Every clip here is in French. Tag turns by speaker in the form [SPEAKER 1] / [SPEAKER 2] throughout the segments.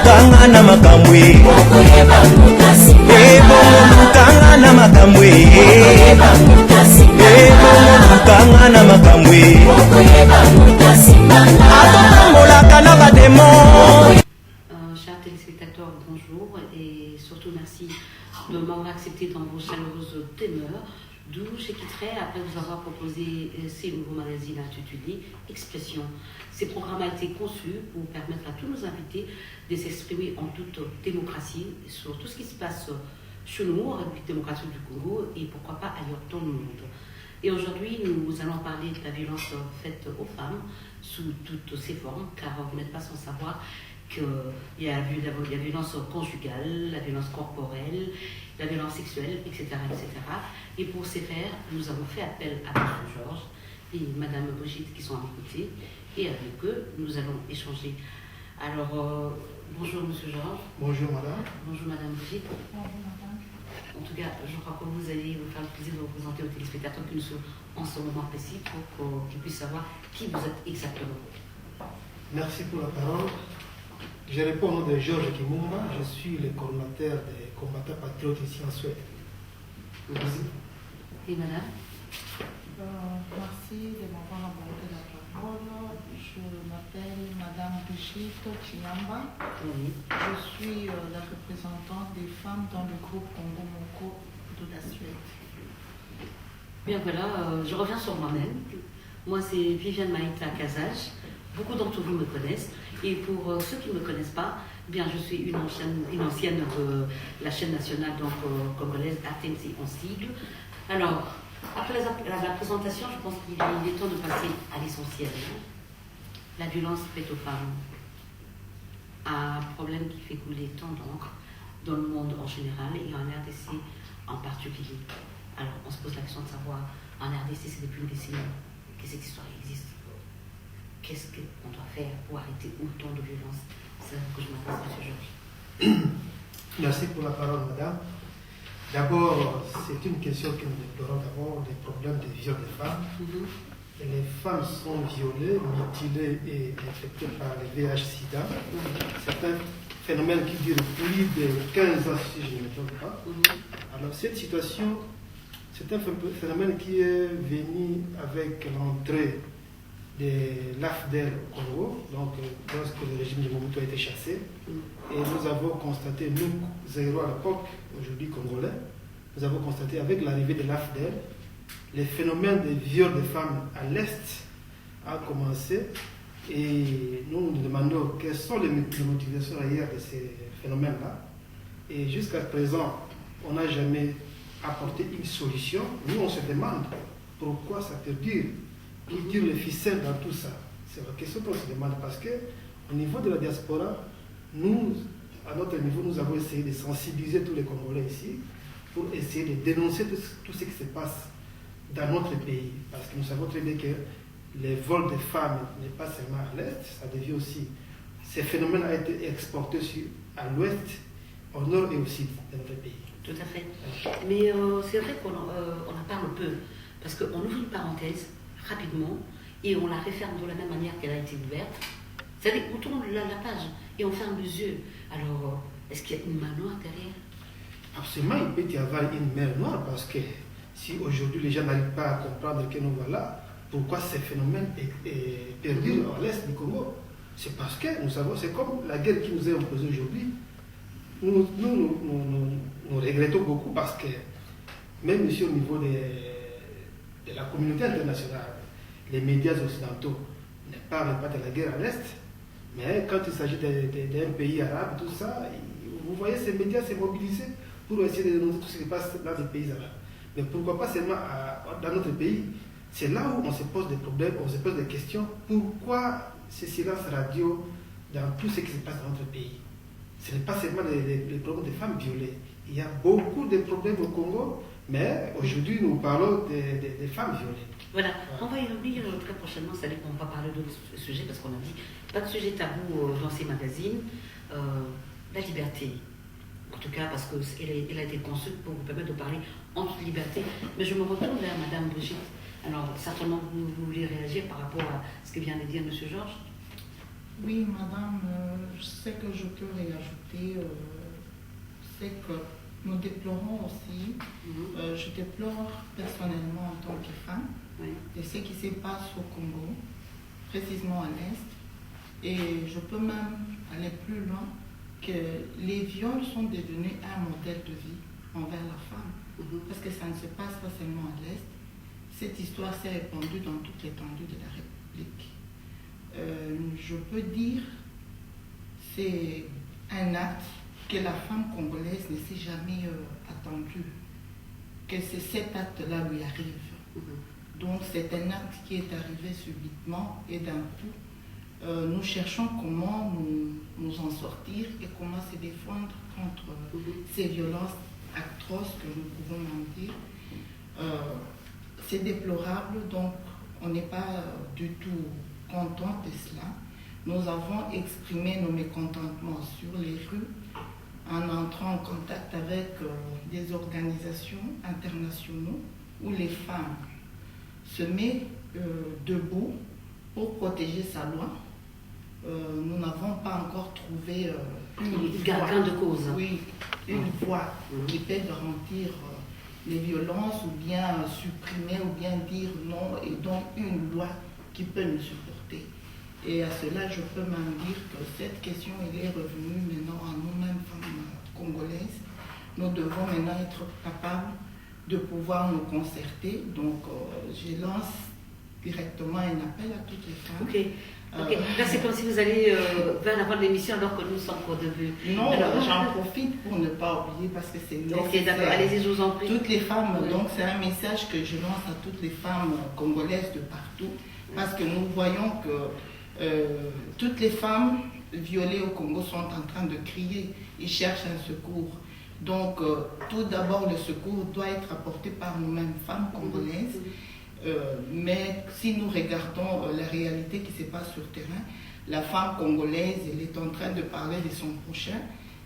[SPEAKER 1] lukanga na makambwe ebongo lukanga na makambwe ebongo lukanga na makambwe atotambolaka na bademo.
[SPEAKER 2] Chers téléspectateurs, bonjour et surtout merci de m'avoir accepté dans vos chaleureuses demeures, d'où je quitterai après vous avoir proposé ces nouveaux magazines intitulés Expression. Ces programmes ont été conçus pour permettre à tous nos invités de s'exprimer en toute démocratie sur tout ce qui se passe chez nous, en République démocratique du Congo et pourquoi pas ailleurs dans le monde. Et aujourd'hui, nous allons parler de la violence faite aux femmes sous toutes ses formes, car vous n'êtes pas sans savoir qu'il y a la violence conjugale, la violence corporelle, la violence sexuelle, etc., etc. Et pour ces faire, nous avons fait appel à M. Georges et Mme Brigitte qui sont à mes côtés. Et avec eux, nous allons échanger. Alors, bonjour M. Georges.
[SPEAKER 3] Bonjour Madame.
[SPEAKER 2] Bonjour Mme Brigitte.
[SPEAKER 4] Bonjour Madame.
[SPEAKER 2] En tout cas, je crois que vous allez vous faire le plaisir de vous présenter aux téléspectateurs qui nous sont en ce moment précis pour qu'ils puissent savoir qui vous êtes exactement.
[SPEAKER 3] Merci pour la parole. Je réponds au nom de Georges Kimumba. Je suis le coordinateur des combattants patriotes ici en Suède. Merci.
[SPEAKER 2] Et madame?
[SPEAKER 4] Merci de m'avoir abordé la parole. Je m'appelle Madame Brigitte Chiamba.
[SPEAKER 2] Oui.
[SPEAKER 4] Je suis la représentante des femmes dans le groupe Congo Moko de la Suède.
[SPEAKER 2] Bien voilà, je reviens sur moi-même. Moi c'est Viviane Maïta Kazaj. Beaucoup d'entre vous me connaissent. Et pour ceux qui ne me connaissent pas, bien, je suis une ancienne de la chaîne nationale donc, congolaise ATMC en sigle. Alors, après la présentation, je pense qu'il est temps de passer à l'essentiel. La violence faite aux femmes. Un problème qui fait couler tant d'encre dans le monde en général et en RDC en particulier. Alors, on se pose la question de savoir, en RDC, c'est depuis une décennie que cette histoire existe. Qu'est-ce qu'on doit faire pour arrêter autant de violence? C'est là que je m'adresse à M. Georges.
[SPEAKER 3] Merci pour la parole, Madame. D'abord, c'est une question que nous déplorons d'abord des problèmes de viol des femmes. Et les femmes sont violées, mutilées et infectées par le VIH-Sida. C'est un phénomène qui dure plus de 15 ans, si je ne me trompe pas. Alors, cette situation, c'est un phénomène qui est venu avec l'entrée de l'AFDEL au Congo, donc lorsque le régime de Mobutu a été chassé. Et nous avons constaté, nous, héros à l'époque, aujourd'hui congolais, nous avons constaté avec l'arrivée de l'AFDEL, les phénomènes de viol des femmes à l'Est a commencé. Et nous nous demandons quelles sont les motivations ailleurs de ces phénomènes-là. Et jusqu'à présent, on n'a jamais apporté une solution. Nous, on se demande pourquoi ça perdure. Qui tire le ficelle dans tout ça? C'est la question qu'on se demande parce qu'au niveau de la diaspora, nous, à notre niveau, nous avons essayé de sensibiliser tous les Congolais ici pour essayer de dénoncer tout ce qui se passe dans notre pays. Parce que nous savons très bien que les vols de femmes n'est pas seulement à l'Est, ça devient aussi. Ces phénomènes ont été exportés à l'Ouest, au Nord et au Sud de notre pays.
[SPEAKER 2] Tout à fait. Mais c'est vrai qu'on en parle peu parce qu'on ouvre une parenthèse rapidement et on la referme de la même manière qu'elle a été ouverte. C'est-à-dire qu'on tourne la page et on ferme les yeux. Alors, est-ce qu'il y a une main noire derrière?
[SPEAKER 3] Absolument, il peut y avoir une mer noire parce que si aujourd'hui les gens n'arrivent pas à comprendre que nous voilà, pourquoi ces phénomènes perdurent à l'Est du Congo, c'est parce que nous savons, c'est comme la guerre qui nous est imposée aujourd'hui. Nous regrettons beaucoup parce que même ici au niveau de la communauté internationale, les médias occidentaux ne parlent pas de la guerre à l'Est, mais quand il s'agit d'un pays arabe, tout ça, vous voyez ces médias se mobiliser pour essayer de dénoncer tout ce qui se passe dans les pays arabes. Mais pourquoi pas seulement dans notre pays? C'est là où on se pose des problèmes, on se pose des questions. Pourquoi ce silence radio dans tout ce qui se passe dans notre pays? Ce n'est pas seulement les problèmes des femmes violées. Il y a beaucoup de problèmes au Congo, mais aujourd'hui nous parlons des femmes violées.
[SPEAKER 2] Voilà, on va y revenir très prochainement, c'est-à-dire qu'on va parler d'autres sujets parce qu'on a dit pas de sujet tabou dans ces magazines. La liberté, en tout cas parce qu'elle a été conçue pour vous permettre de parler en toute liberté. Mais je me retourne vers Madame Brigitte. Alors certainement vous voulez réagir par rapport à ce que vient de dire M. Georges?
[SPEAKER 4] Oui, madame, ce que je peux réajouter, c'est que nous déplorons aussi, je déplore personnellement en tant que femme, de ce qui se passe au Congo, précisément à l'Est. Et je peux même aller plus loin, que les viols sont devenus un modèle de vie envers la femme. Parce que ça ne se passe pas seulement à l'Est. Cette histoire s'est répandue dans toute l'étendue de la République. Je peux dire c'est un acte que la femme congolaise ne s'est jamais attendue, que c'est cet acte-là lui arrive. Donc c'est un acte qui est arrivé subitement et d'un coup, nous cherchons comment nous en sortir et comment se défendre contre ces violences atroces que nous pouvons en dire. C'est déplorable, donc on n'est pas du tout content de cela. Nous avons exprimé nos mécontentements sur les rues en entrant en contact avec des organisations internationales où les femmes se mettent debout pour protéger sa loi. Nous n'avons pas encore trouvé
[SPEAKER 2] gain de cause.
[SPEAKER 4] Oui, une voie qui peut garantir les violences ou bien supprimer ou bien dire non et donc une loi qui peut nous supporter. Et à cela, je peux même dire que cette question elle est revenue maintenant à nous-mêmes, femmes congolaises. Nous devons maintenant être capables de pouvoir nous concerter. Donc, je lance directement un appel à toutes les femmes.
[SPEAKER 2] Ok. Là, c'est comme si vous allez vers la fin de l'émission alors que nous sommes au début.
[SPEAKER 4] Non, j'en profite pour ne pas oublier parce que c'est nécessaire.
[SPEAKER 2] Ok, d'accord, allez-y, je vous en prie.
[SPEAKER 4] Toutes les femmes, donc c'est un message que je lance à toutes les femmes congolaises de partout parce que nous voyons que toutes les femmes violées au Congo sont en train de crier, ils cherchent un secours. Donc, tout d'abord, le secours doit être apporté par nous-mêmes, femmes congolaises. Mais si nous regardons la réalité qui se passe sur le terrain, la femme congolaise, elle est en train de parler de son prochain.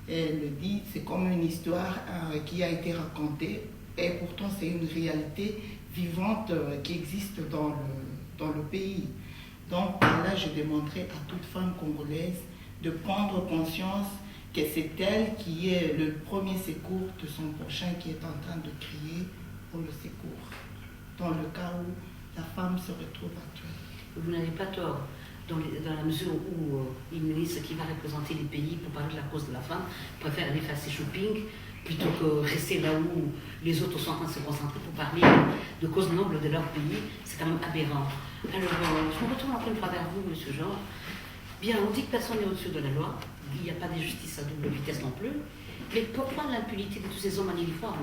[SPEAKER 4] Elle dit, c'est comme une histoire qui a été racontée, et pourtant c'est une réalité vivante qui existe dans le pays. Donc là, je demanderai à toute femme congolaise de prendre conscience que c'est elle qui est le premier secours de son prochain qui est en train de crier pour le secours, dans le cas où la femme se retrouve actuelle.
[SPEAKER 2] Vous n'avez pas tort, dans la mesure où une ministre qui va représenter les pays pour parler de la cause de la femme préfère aller faire ses shopping plutôt que rester là où les autres sont en train de se concentrer pour parler de causes nobles de leur pays. C'est quand même aberrant. Alors, je me retourne encore une fois vers vous, Monsieur Jean. Bien, on dit que personne n'est au-dessus de la loi. Il n'y a pas de justice à double vitesse non plus. Mais pourquoi l'impunité de tous ces hommes en uniforme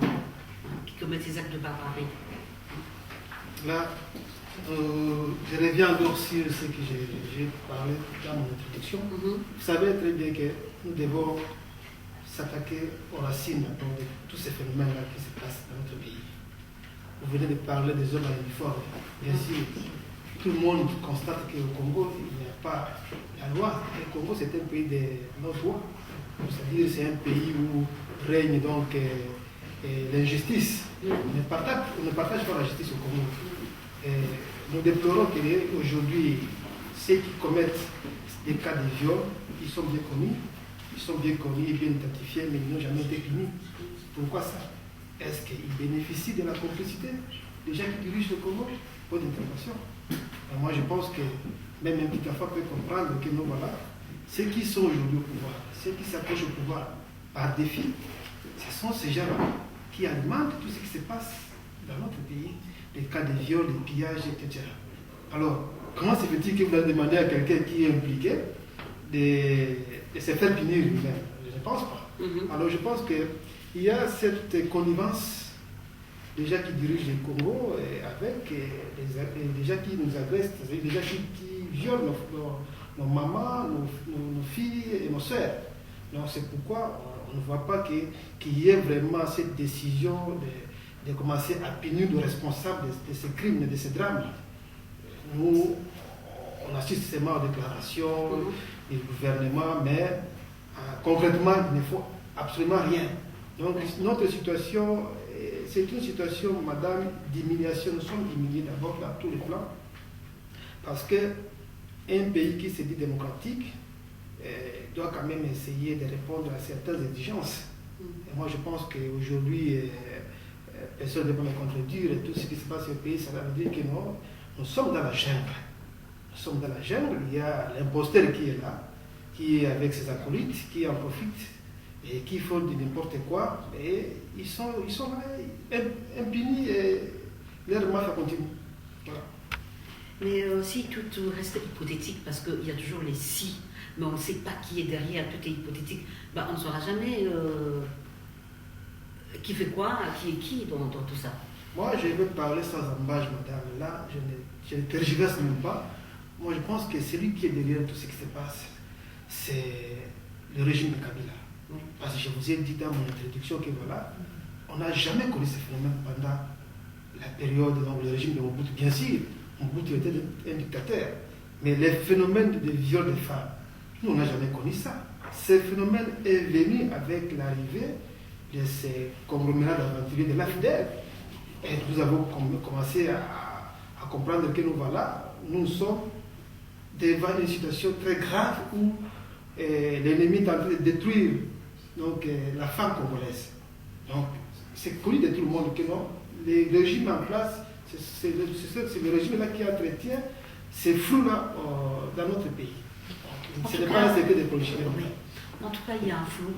[SPEAKER 2] qui commettent ces actes de barbarie?
[SPEAKER 3] Là, je reviens encore sur ce que j'ai parlé dans mon introduction. Vous savez très bien que nous devons s'attaquer aux racines de tous ces phénomènes-là qui se passent dans notre pays. Vous venez de parler des hommes en uniforme. Bien sûr, tout le monde constate qu'au Congo, il n'y a pas la loi. Le Congo, c'est un pays de non-droit. C'est-à-dire c'est un pays où règne donc l'injustice. On ne partage pas la justice au Congo. Nous déplorons qu'aujourd'hui, ceux qui commettent des cas de viol, ils sont bien connus. Ils sont bien connus et bien identifiés, mais ils n'ont jamais été punis. Pourquoi ça? Est-ce qu'ils bénéficient de la complicité des gens qui dirigent le Congo? Pas d'intervention. Moi, je pense que même un petit enfant peut comprendre que nous, voilà, ceux qui sont aujourd'hui au pouvoir, ceux qui s'approchent au pouvoir par défi, ce sont ces gens-là qui alimentent tout ce qui se passe dans notre pays, les cas de viol, les pillages, etc. Alors, comment se fait-il que vous allez demander à quelqu'un qui est impliqué de se faire punir lui-même? Je ne pense pas. Alors, je pense qu'il y a cette connivence des gens qui dirigent le Congo avec des gens qui nous agressent, des gens qui violent nos mamans, nos filles et nos sœurs. Donc c'est pourquoi on ne voit pas qu'il y ait vraiment cette décision de commencer à punir nos responsables de ces crimes, de ces drames. Nous, on assiste seulement aux déclarations du gouvernement, mais concrètement, il ne faut absolument rien. Donc notre situation, c'est une situation, madame, d'humiliation. Nous sommes humiliés d'abord dans tous les plans, parce qu'un pays qui se dit démocratique, doit quand même essayer de répondre à certaines exigences. Et moi, je pense qu'aujourd'hui, personne ne peut me contredire. Tout ce qui se passe au pays, ça veut dire que non, nous sommes dans la jungle. Nous sommes dans la jungle, il y a l'imposteur qui est là, qui est avec ses acolytes, qui en profite et qui font de n'importe quoi. Et ils sont là, impunis et leur mafia continue. Voilà.
[SPEAKER 2] Mais si tout reste hypothétique, parce qu'il y a toujours les si, mais on ne sait pas qui est derrière, tout est hypothétique, ben, on ne saura jamais qui fait quoi, qui est qui dans tout ça.
[SPEAKER 3] Moi, je vais parler sans embâche, madame. Là, je ne tergiverse même pas. Moi, je pense que celui qui est derrière tout ce qui se passe, c'est le régime de Kabila. Oui. Parce que je vous ai dit dans mon introduction que voilà, on n'a jamais connu ce phénomène pendant la période où le régime de Mobutu. Bien sûr, Mobutu était un dictateur, mais les phénomènes de viol des femmes, nous, on n'a jamais connu ça. Ce phénomène est venu avec l'arrivée de ces conglomérats d'aventuriers de l'AFDEL. Et nous avons commencé à comprendre que nous voilà, nous sommes devant une situation très grave où l'ennemi est en train de détruire donc, la femme congolaise. Donc, c'est connu de tout le monde que non, les régimes en place, c'est le régime-là qui entretient ces flous-là dans notre pays. Ce n'est pas un secret des policiers.
[SPEAKER 2] En tout cas, il y a un flou.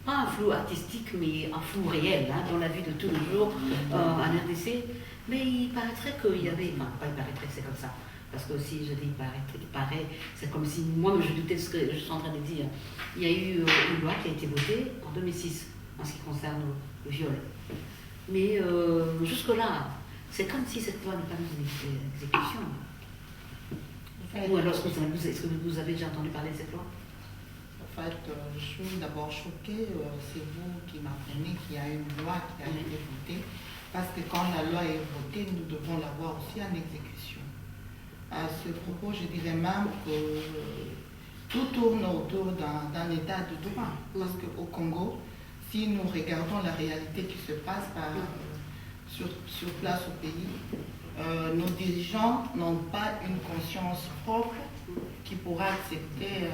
[SPEAKER 2] Pas un flou artistique, mais un flou réel, hein, dans la vie de tous les jours en RDC. Mais il paraîtrait qu'il y avait... Non, pas il paraîtrait que c'est comme ça. Parce que si je dis il paraît, c'est comme si moi je doutais de ce que je suis en train de dire. Il y a eu une loi qui a été votée en 2006 en ce qui concerne le viol. Mais jusque-là, c'est comme si cette loi n'est pas mise en exécution. Ou alors, est-ce que vous avez déjà entendu parler de cette loi?
[SPEAKER 4] En fait, je suis d'abord choquée, c'est vous qui m'apprenez qu'il y a une loi qui a été votée, parce que quand la loi est votée, nous devons l'avoir aussi en exécution. À ce propos, je dirais même que tout tourne autour d'un état de droit, parce qu'au Congo, si nous regardons la réalité qui se passe sur place au pays, nos dirigeants n'ont pas une conscience propre qui pourra accepter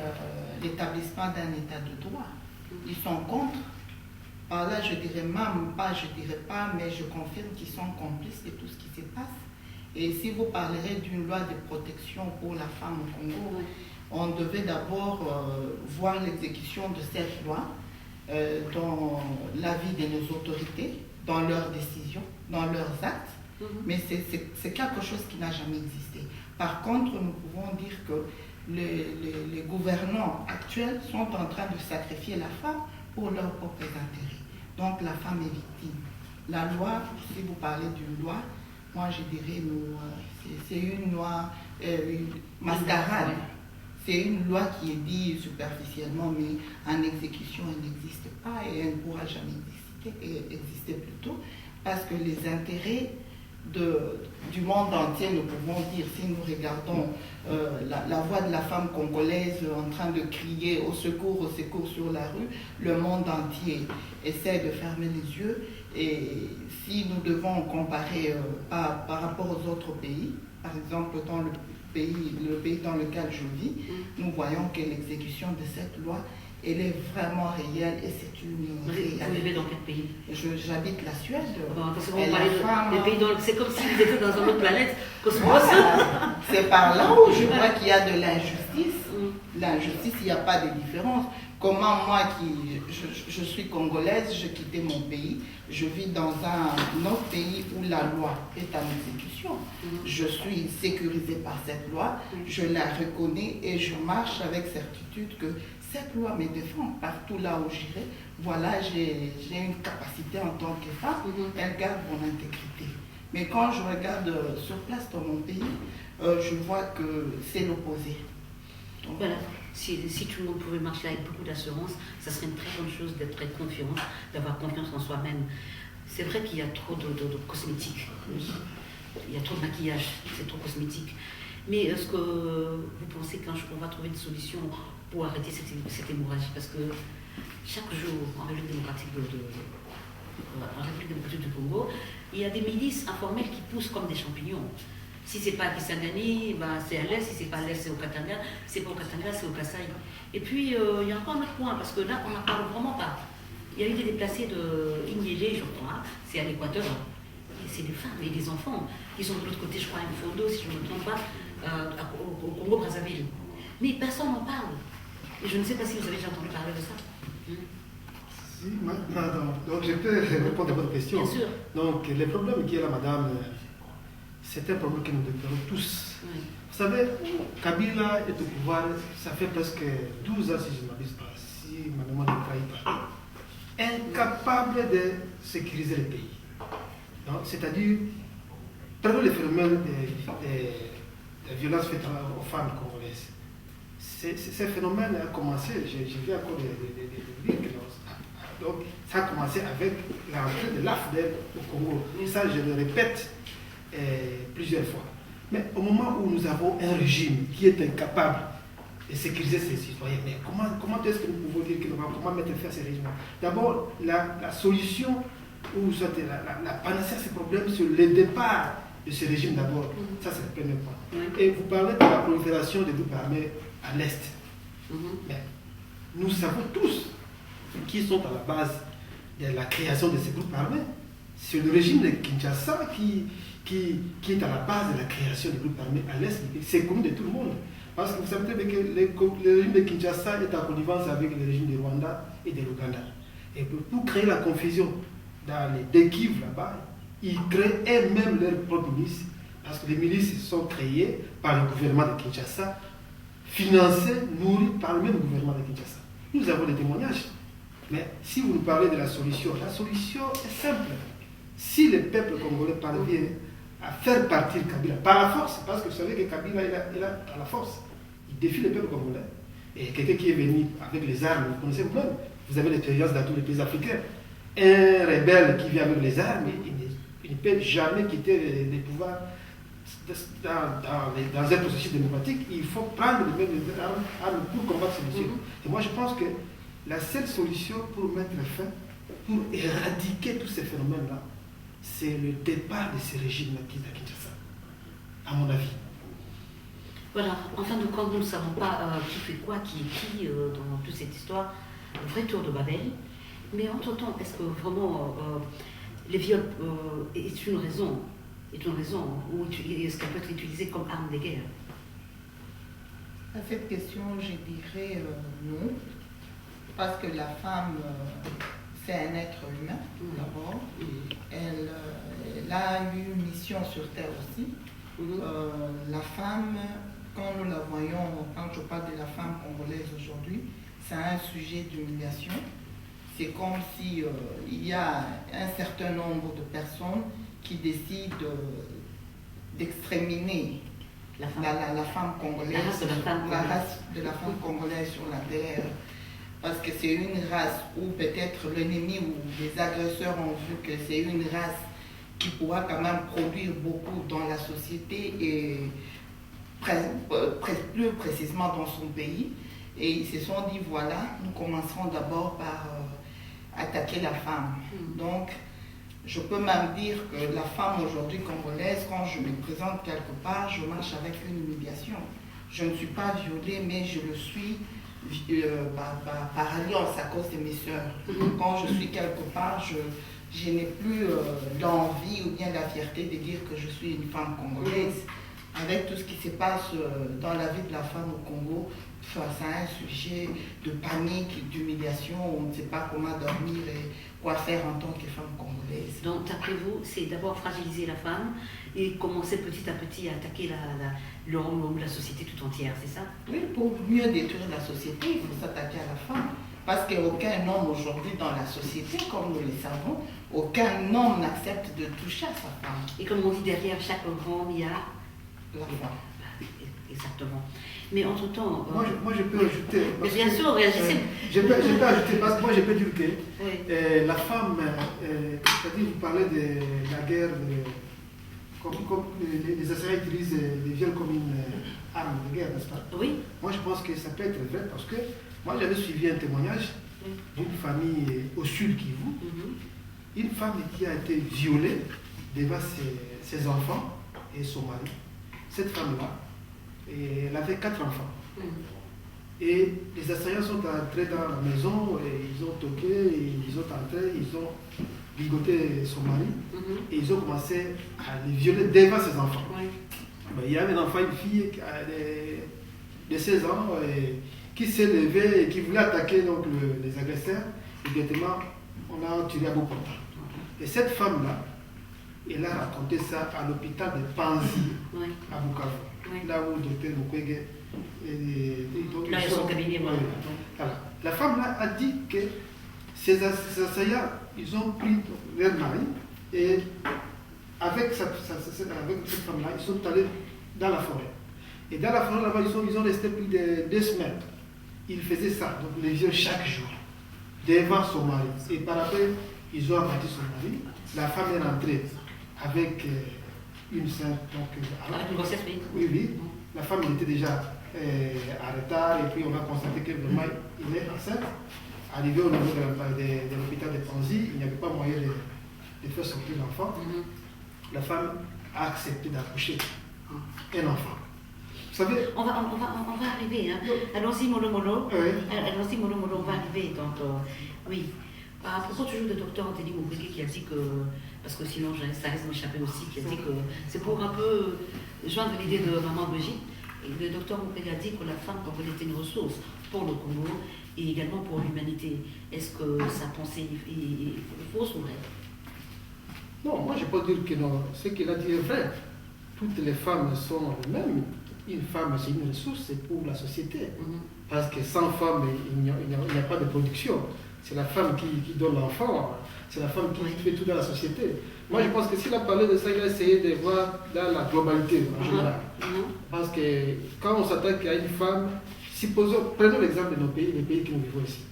[SPEAKER 4] l'établissement d'un état de droit. Ils sont contre. Par là, je dirais pas, mais je confirme qu'ils sont complices de tout ce qui se passe. Et si vous parlerez d'une loi de protection pour la femme au Congo, on devait d'abord voir l'exécution de cette loi dans l'avis de nos autorités, dans leurs décisions, dans leurs actes. Mais c'est quelque chose qui n'a jamais existé. Par contre, nous pouvons dire que les gouvernants actuels sont en train de sacrifier la femme pour leurs propres intérêts. Donc la femme est victime. La loi, si vous parlez d'une loi, moi je dirais c'est une loi mascarade. C'est une loi qui est dite superficiellement, mais en exécution, elle n'existe pas et elle ne pourra jamais exister plutôt, parce que les intérêts du monde entier, nous pouvons dire, si nous regardons la voix de la femme congolaise en train de crier au secours sur la rue, le monde entier essaie de fermer les yeux. Et si nous devons comparer par rapport aux autres pays, par exemple dans le pays dans lequel je vis, nous voyons que l'exécution de cette loi, elle est vraiment réelle et c'est une réalité.
[SPEAKER 2] Vous vivez dans quel pays?
[SPEAKER 3] J'habite la Suède.
[SPEAKER 2] C'est comme si vous étiez dans une autre planète.
[SPEAKER 4] C'est par là où je vois qu'il y a de l'injustice. L'injustice, il n'y a pas de différence. Comment moi, je suis congolaise, je quittais mon pays, je vis dans un autre pays où la loi est en exécution. Je suis sécurisée par cette loi, je la reconnais et je marche avec certitude que cette loi me défend partout là où j'irai. Voilà, j'ai une capacité en tant que femme, elle garde mon intégrité. Mais quand je regarde sur place dans mon pays, je vois que c'est l'opposé.
[SPEAKER 2] Voilà, si tout le monde pouvait marcher avec beaucoup d'assurance, ça serait une très bonne chose d'être très confiant, d'avoir confiance en soi-même. C'est vrai qu'il y a trop de cosmétiques, il y a trop de maquillage, c'est trop cosmétique. Mais est-ce que vous pensez qu'un jour on va trouver une solution pour arrêter cette hémorragie? Parce que chaque jour, en République démocratique du Congo, il y a des milices informelles qui poussent comme des champignons. Si c'est pas à Kisangani, bah, c'est à l'est. Si c'est pas à l'est, c'est au Katanga. C'est pas au Katanga, c'est au Kasaï. Et puis, il y a encore un autre point, parce que là, on n'en parle vraiment pas. Il y a eu des déplacés de Ignélé, je crois, c'est à l'Équateur. Et c'est des femmes et des enfants qui sont de l'autre côté, je crois, à Mfondo, si je ne me trompe pas, au Congo-Brazzaville. Mais personne n'en parle. Et je ne sais pas si vous avez déjà entendu parler de ça.
[SPEAKER 3] Si, donc je peux répondre à votre question.
[SPEAKER 2] Bien sûr.
[SPEAKER 3] Donc le problème qui est là, madame, c'est un problème que nous déplorons tous.
[SPEAKER 2] Oui.
[SPEAKER 3] Vous savez, Kabila est au pouvoir, ça fait presque 12 ans, si je ne m'abuse pas, si ma mémoire ne trahit pas. Incapable de sécuriser le pays. C'est-à-dire, prenons le phénomène des violences faites aux femmes congolaises. Ce phénomène a commencé, je viens encore de dire que donc, ça a commencé avec l'entrée de l'AFDEL au Congo. Et ça, je le répète plusieurs fois. Mais au moment où nous avons un régime qui est incapable de sécuriser ses citoyens, mais comment est-ce que nous pouvons dire comment mettre fin à ces régimes? D'abord, la solution ou la panacée à ces problèmes, c'est le départ de ce régime d'abord. Ça, c'est le premier point. Et vous parlez de la prolifération des groupes armés à l'Est. Mais nous savons tous qui sont à la base de la création de ces groupes armés. C'est le régime de Kinshasa qui est à la base de la création des groupes armés à l'Est. C'est connu de tout le monde. Parce que vous savez très bien que le régime de Kinshasa est en connivence avec le régime du Rwanda et de l'Ouganda. Et pour créer la confusion dans les deux Kivu là-bas, ils créent eux-mêmes leurs propres milices. Parce que les milices sont créées par le gouvernement de Kinshasa, financées, nourries par le même gouvernement de Kinshasa. Nous avons des témoignages. Mais si vous nous parlez de la solution est simple. Si le peuple congolais parvient à faire partir Kabila par la force, parce que vous savez que Kabila est là par la force, il défie le peuple congolais. Et quelqu'un qui est venu avec les armes, vous connaissez vous-même, vous avez l'expérience dans tous les pays africains. Un rebelle qui vient avec les armes, il ne peut jamais quitter les pouvoirs dans un processus démocratique. Il faut prendre les mêmes armes pour combattre ces messieurs. Et moi je pense que la seule solution pour mettre fin, pour éradiquer tous ces phénomènes-là, c'est le départ de ces régimes-là qui est à Kinshasa, à mon avis.
[SPEAKER 2] Voilà, en fin de compte, nous ne savons pas qui fait quoi, qui est qui dans toute cette histoire, le vrai tour de Babel. Mais entre-temps, est-ce que vraiment les viols est une raison ou est-ce qu'elle peut être utilisée comme arme de guerre?
[SPEAKER 4] À cette question, je dirais non. Parce que la femme, c'est un être humain, d'abord. Elle a eu une mission sur Terre aussi. La femme, quand nous la voyons, quand je parle de la femme congolaise aujourd'hui, c'est un sujet d'humiliation. C'est comme si il y a un certain nombre de personnes qui décident d'exterminer la femme congolaise, la race de la femme congolaise sur la terre. Parce que c'est une race où peut-être l'ennemi ou les agresseurs ont vu que c'est une race qui pourra quand même produire beaucoup dans la société et plus précisément dans son pays. Et ils se sont dit, voilà, nous commencerons d'abord par attaquer la femme. Donc, je peux même dire que la femme aujourd'hui congolaise, quand je me présente quelque part, je marche avec une humiliation. Je ne suis pas violée, mais je le suis par alliance à cause de mes soeurs. Quand je suis quelque part, je n'ai plus l'envie ou bien la fierté de dire que je suis une femme congolaise. Avec tout ce qui se passe dans la vie de la femme au Congo, c'est un sujet de panique, d'humiliation, on ne sait pas comment dormir et quoi faire en tant que femme congolaise.
[SPEAKER 2] Donc, d'après vous, c'est d'abord fragiliser la femme et commencer petit à petit à attaquer l'homme, la société tout entière, c'est ça?
[SPEAKER 4] Oui, pour mieux détruire la société, il faut s'attaquer à la femme. Parce qu'aucun homme aujourd'hui dans la société, comme nous le savons, aucun homme n'accepte de toucher à sa femme.
[SPEAKER 2] Et comme on dit, derrière chaque homme, il y a
[SPEAKER 4] la femme.
[SPEAKER 2] Exactement. Mais entre-temps...
[SPEAKER 3] Moi, je peux ajouter...
[SPEAKER 2] Mais bien sûr, réagissez.
[SPEAKER 3] Je peux ajouter, parce que moi, je peux dire que la femme, c'est-à-dire, vous parlez de la guerre, comme les Israéliens utilisent les viols comme une arme de guerre, n'est-ce pas?
[SPEAKER 2] Oui.
[SPEAKER 3] Moi, je pense que ça peut être vrai, parce que moi, j'avais suivi un témoignage d'une famille au sud Kivu, une femme qui a été violée devant ses enfants et son mari. cette femme-là, elle avait 4 enfants. Et les assaillants sont entrés dans la maison, et ils ont toqué, ils ont entré, ils ont ligoté son mari, et ils ont commencé à les violer devant ses enfants. Il y avait un enfant, une fille de 16 ans qui s'est levée et qui voulait attaquer donc, les agresseurs. Immédiatement, on a tiré à bout portant. Et cette femme-là, elle a raconté ça à l'hôpital de Panzi, à Bukavu, là où le docteur Mukwege
[SPEAKER 2] là, ils sont cabinet.
[SPEAKER 3] Voilà. La femme-là a dit que ces assaillants, ils ont pris leur mari et avec cette femme-là, ils sont allés dans la forêt. Et dans la forêt, là-bas, ils ont resté plus de 2 semaines. Ils faisaient ça, donc les viols chaque jour, devant son mari. Et par après, ils ont abattu son mari. La femme est rentrée avec une sœur.
[SPEAKER 2] Avec une grossesse, oui.
[SPEAKER 3] Oui, oui. La femme était déjà en retard et puis on a constaté que vraiment il est enceinte. Arrivé au niveau de l'hôpital de Panzi, il n'y avait pas moyen de faire sortir l'enfant. La femme a accepté d'accoucher un enfant. Vous savez,
[SPEAKER 2] on va arriver. Hein. Allons-y, mollo mollo. Allons-y, mollo mollo, on va arriver. Donc, oui. À propos toujours de docteur Anthony Mukwege qui a dit que, parce que sinon ça risque de m'échapper aussi, qui a dit que c'est pour un peu joindre l'idée de maman Brigitte. Le docteur Mukwege a dit que la femme était une ressource pour le Congo et également pour l'humanité. Est-ce que sa pensée est fausse ou vraie?
[SPEAKER 3] Non, moi je peux dire que non. Ce qu'il a dit est vrai. Toutes les femmes sont les mêmes. Une femme, c'est une ressource, c'est pour la société. Parce que sans femme, il n'y a pas de production. C'est la femme qui donne l'enfant. C'est la femme qui fait tout dans la société. Moi, je pense que s'il a parlé de ça, il a essayé de voir dans la globalité en général. Parce que quand on s'attaque à une femme, prenons l'exemple de nos pays, les pays que nous vivons ici.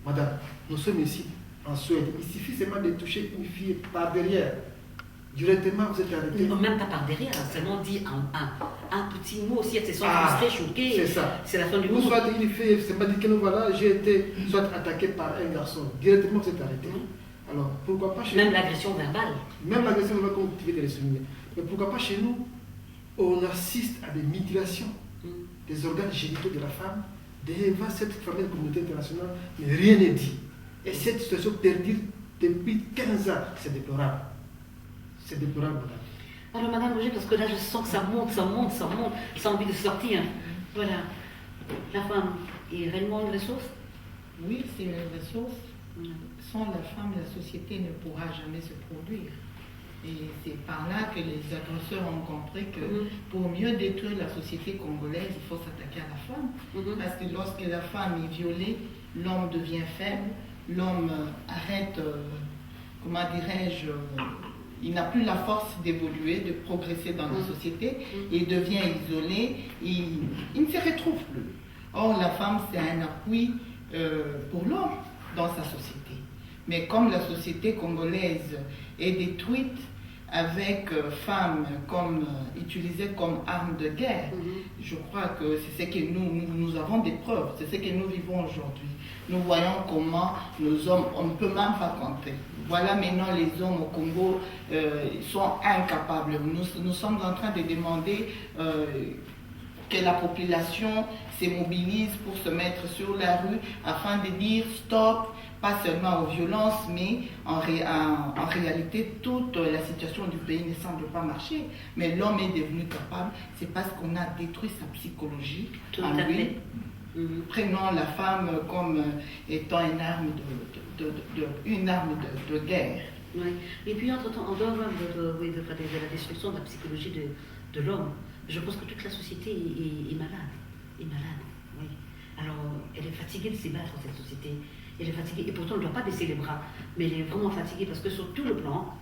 [SPEAKER 3] Madame, nous sommes ici, en Suède. Il suffit seulement de toucher une fille par derrière. Directement, vous êtes arrêté.
[SPEAKER 2] Non, même pas par derrière, seulement dit un petit mot. Si elle se sent frustrée, choquée,
[SPEAKER 3] c'est ça.
[SPEAKER 2] C'est la fin du monde.
[SPEAKER 3] Ou soit une fille, c'est pas dit que nous voilà, j'ai été soit attaqué par un garçon. Directement, vous êtes arrêté. Alors, pourquoi pas chez
[SPEAKER 2] nous?
[SPEAKER 3] Même
[SPEAKER 2] l'agression verbale.
[SPEAKER 3] Même l'agression verbale, comme tu viens de le souligner. Mais pourquoi pas chez nous, on assiste à des mutilations des organes génitaux de la femme devant cette fameuse communauté internationale, mais rien n'est dit. Et cette situation perdure depuis 15 ans. C'est déplorable. C'est déplorable, madame.
[SPEAKER 2] Alors, madame Roger, parce que là, je sens que ça monte, ça a envie de sortir. Voilà. La femme est réellement une ressource?
[SPEAKER 4] Oui, c'est une ressource. Sans la femme, la société ne pourra jamais se produire. Et c'est par là que les agresseurs ont compris que pour mieux détruire la société congolaise, il faut s'attaquer à la femme. Parce que lorsque la femme est violée, l'homme devient faible, l'homme arrête, comment dirais-je, il n'a plus la force d'évoluer, de progresser dans la société, il devient isolé, il ne se retrouve plus. Or, la femme, c'est un appui pour l'homme dans sa société. Mais comme la société congolaise est détruite avec femmes utilisées comme armes de guerre, je crois que c'est ce que nous avons des preuves, c'est ce que nous vivons aujourd'hui. Nous voyons comment nos hommes, on ne peut même pas compter. Voilà maintenant les hommes au Congo sont incapables. Nous sommes en train de demander que la population se mobilise pour se mettre sur la rue afin de dire stop, pas seulement aux violences, mais en réalité, toute la situation du pays ne semble pas marcher. Mais l'homme est devenu capable, c'est parce qu'on a détruit sa psychologie en lui. Prenons la femme comme étant une arme de guerre.
[SPEAKER 2] Oui. Et puis, entre-temps, en dehors de la destruction de la psychologie de l'homme, je pense que toute la société est malade. Oui. Alors, elle est fatiguée de se battre, cette société. Elle est fatiguée, et pourtant, elle ne doit pas baisser les bras. Mais elle est vraiment fatiguée parce que sur tout le plan,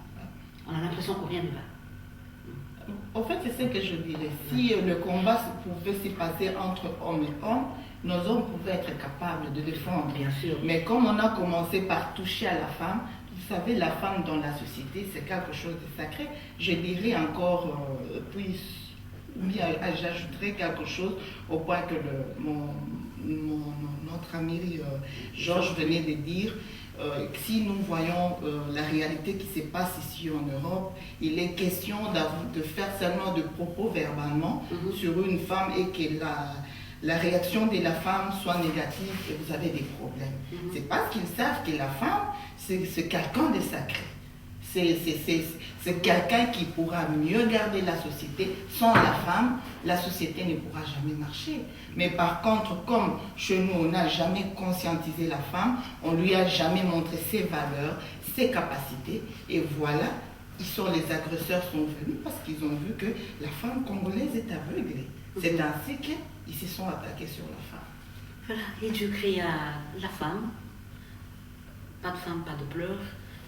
[SPEAKER 2] on a l'impression que rien ne va.
[SPEAKER 4] En fait, c'est ce que je dirais. Si le combat pouvait se passer entre hommes et hommes, nos hommes pouvaient être capables de défendre.
[SPEAKER 2] Bien sûr.
[SPEAKER 4] Mais comme on a commencé par toucher à la femme, vous savez, la femme dans la société, c'est quelque chose de sacré. Je dirais encore j'ajouterais quelque chose au point que notre ami Georges venait de dire. si nous voyons la réalité qui se passe ici en Europe, il est question de faire seulement de propos verbalement sur une femme et que la réaction de la femme soit négative et vous avez des problèmes. C'est parce qu'ils savent que la femme, c'est quelqu'un de sacré. C'est quelqu'un qui pourra mieux garder la société. Sans la femme, la société ne pourra jamais marcher. Mais par contre, comme chez nous, on n'a jamais conscientisé la femme, on ne lui a jamais montré ses valeurs, ses capacités, et voilà, les agresseurs sont venus parce qu'ils ont vu que la femme congolaise est aveuglée. C'est ainsi qu'ils se sont attaqués sur la femme.
[SPEAKER 2] Voilà, et Dieu créa la femme. Pas de femme, pas de pleurs.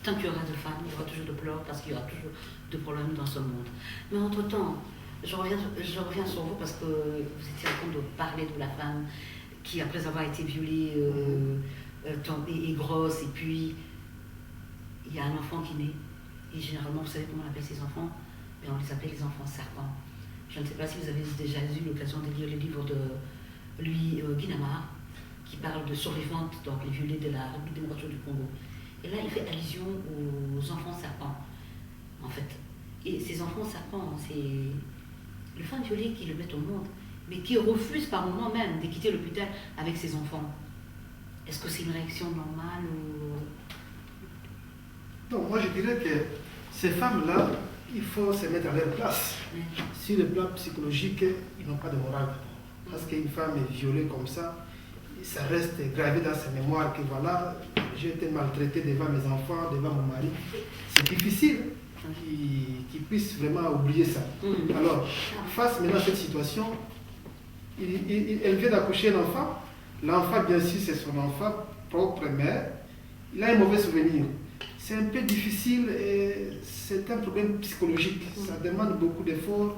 [SPEAKER 2] Tant qu'il y aura de femmes, il y aura toujours de pleurs parce qu'il y aura toujours de problèmes dans ce monde. Mais entre-temps, je reviens sur vous parce que vous étiez en train de parler de la femme qui, après avoir été violée, est grosse, et puis il y a un enfant qui naît. Et généralement, vous savez comment on appelle ces enfants? Mais on les appelle les enfants serpents. Je ne sais pas si vous avez déjà eu l'occasion de lire le livre de Louis Guinamar, qui parle de survivantes, donc les violées de la République démocratique du Congo. Et là, il fait allusion aux enfants serpents, en fait. Et ces enfants serpents, c'est les femmes violées qui le mettent au monde, mais qui refusent par moment même de quitter l'hôpital avec ses enfants. Est-ce que c'est une réaction normale ou...
[SPEAKER 3] Non, moi je dirais que ces femmes-là, il faut se mettre à leur place. Sur le plan psychologique, ils n'ont pas de morale. Parce qu'une femme est violée comme ça reste gravé dans sa mémoire que voilà, j'ai été maltraité devant mes enfants, devant mon mari. C'est difficile qu'ils puissent vraiment oublier ça. Alors, face maintenant à cette situation, elle vient d'accoucher un enfant. L'enfant, bien sûr, c'est son enfant propre mère. Il a un mauvais souvenir. C'est un peu difficile et c'est un problème psychologique. Ça demande beaucoup d'efforts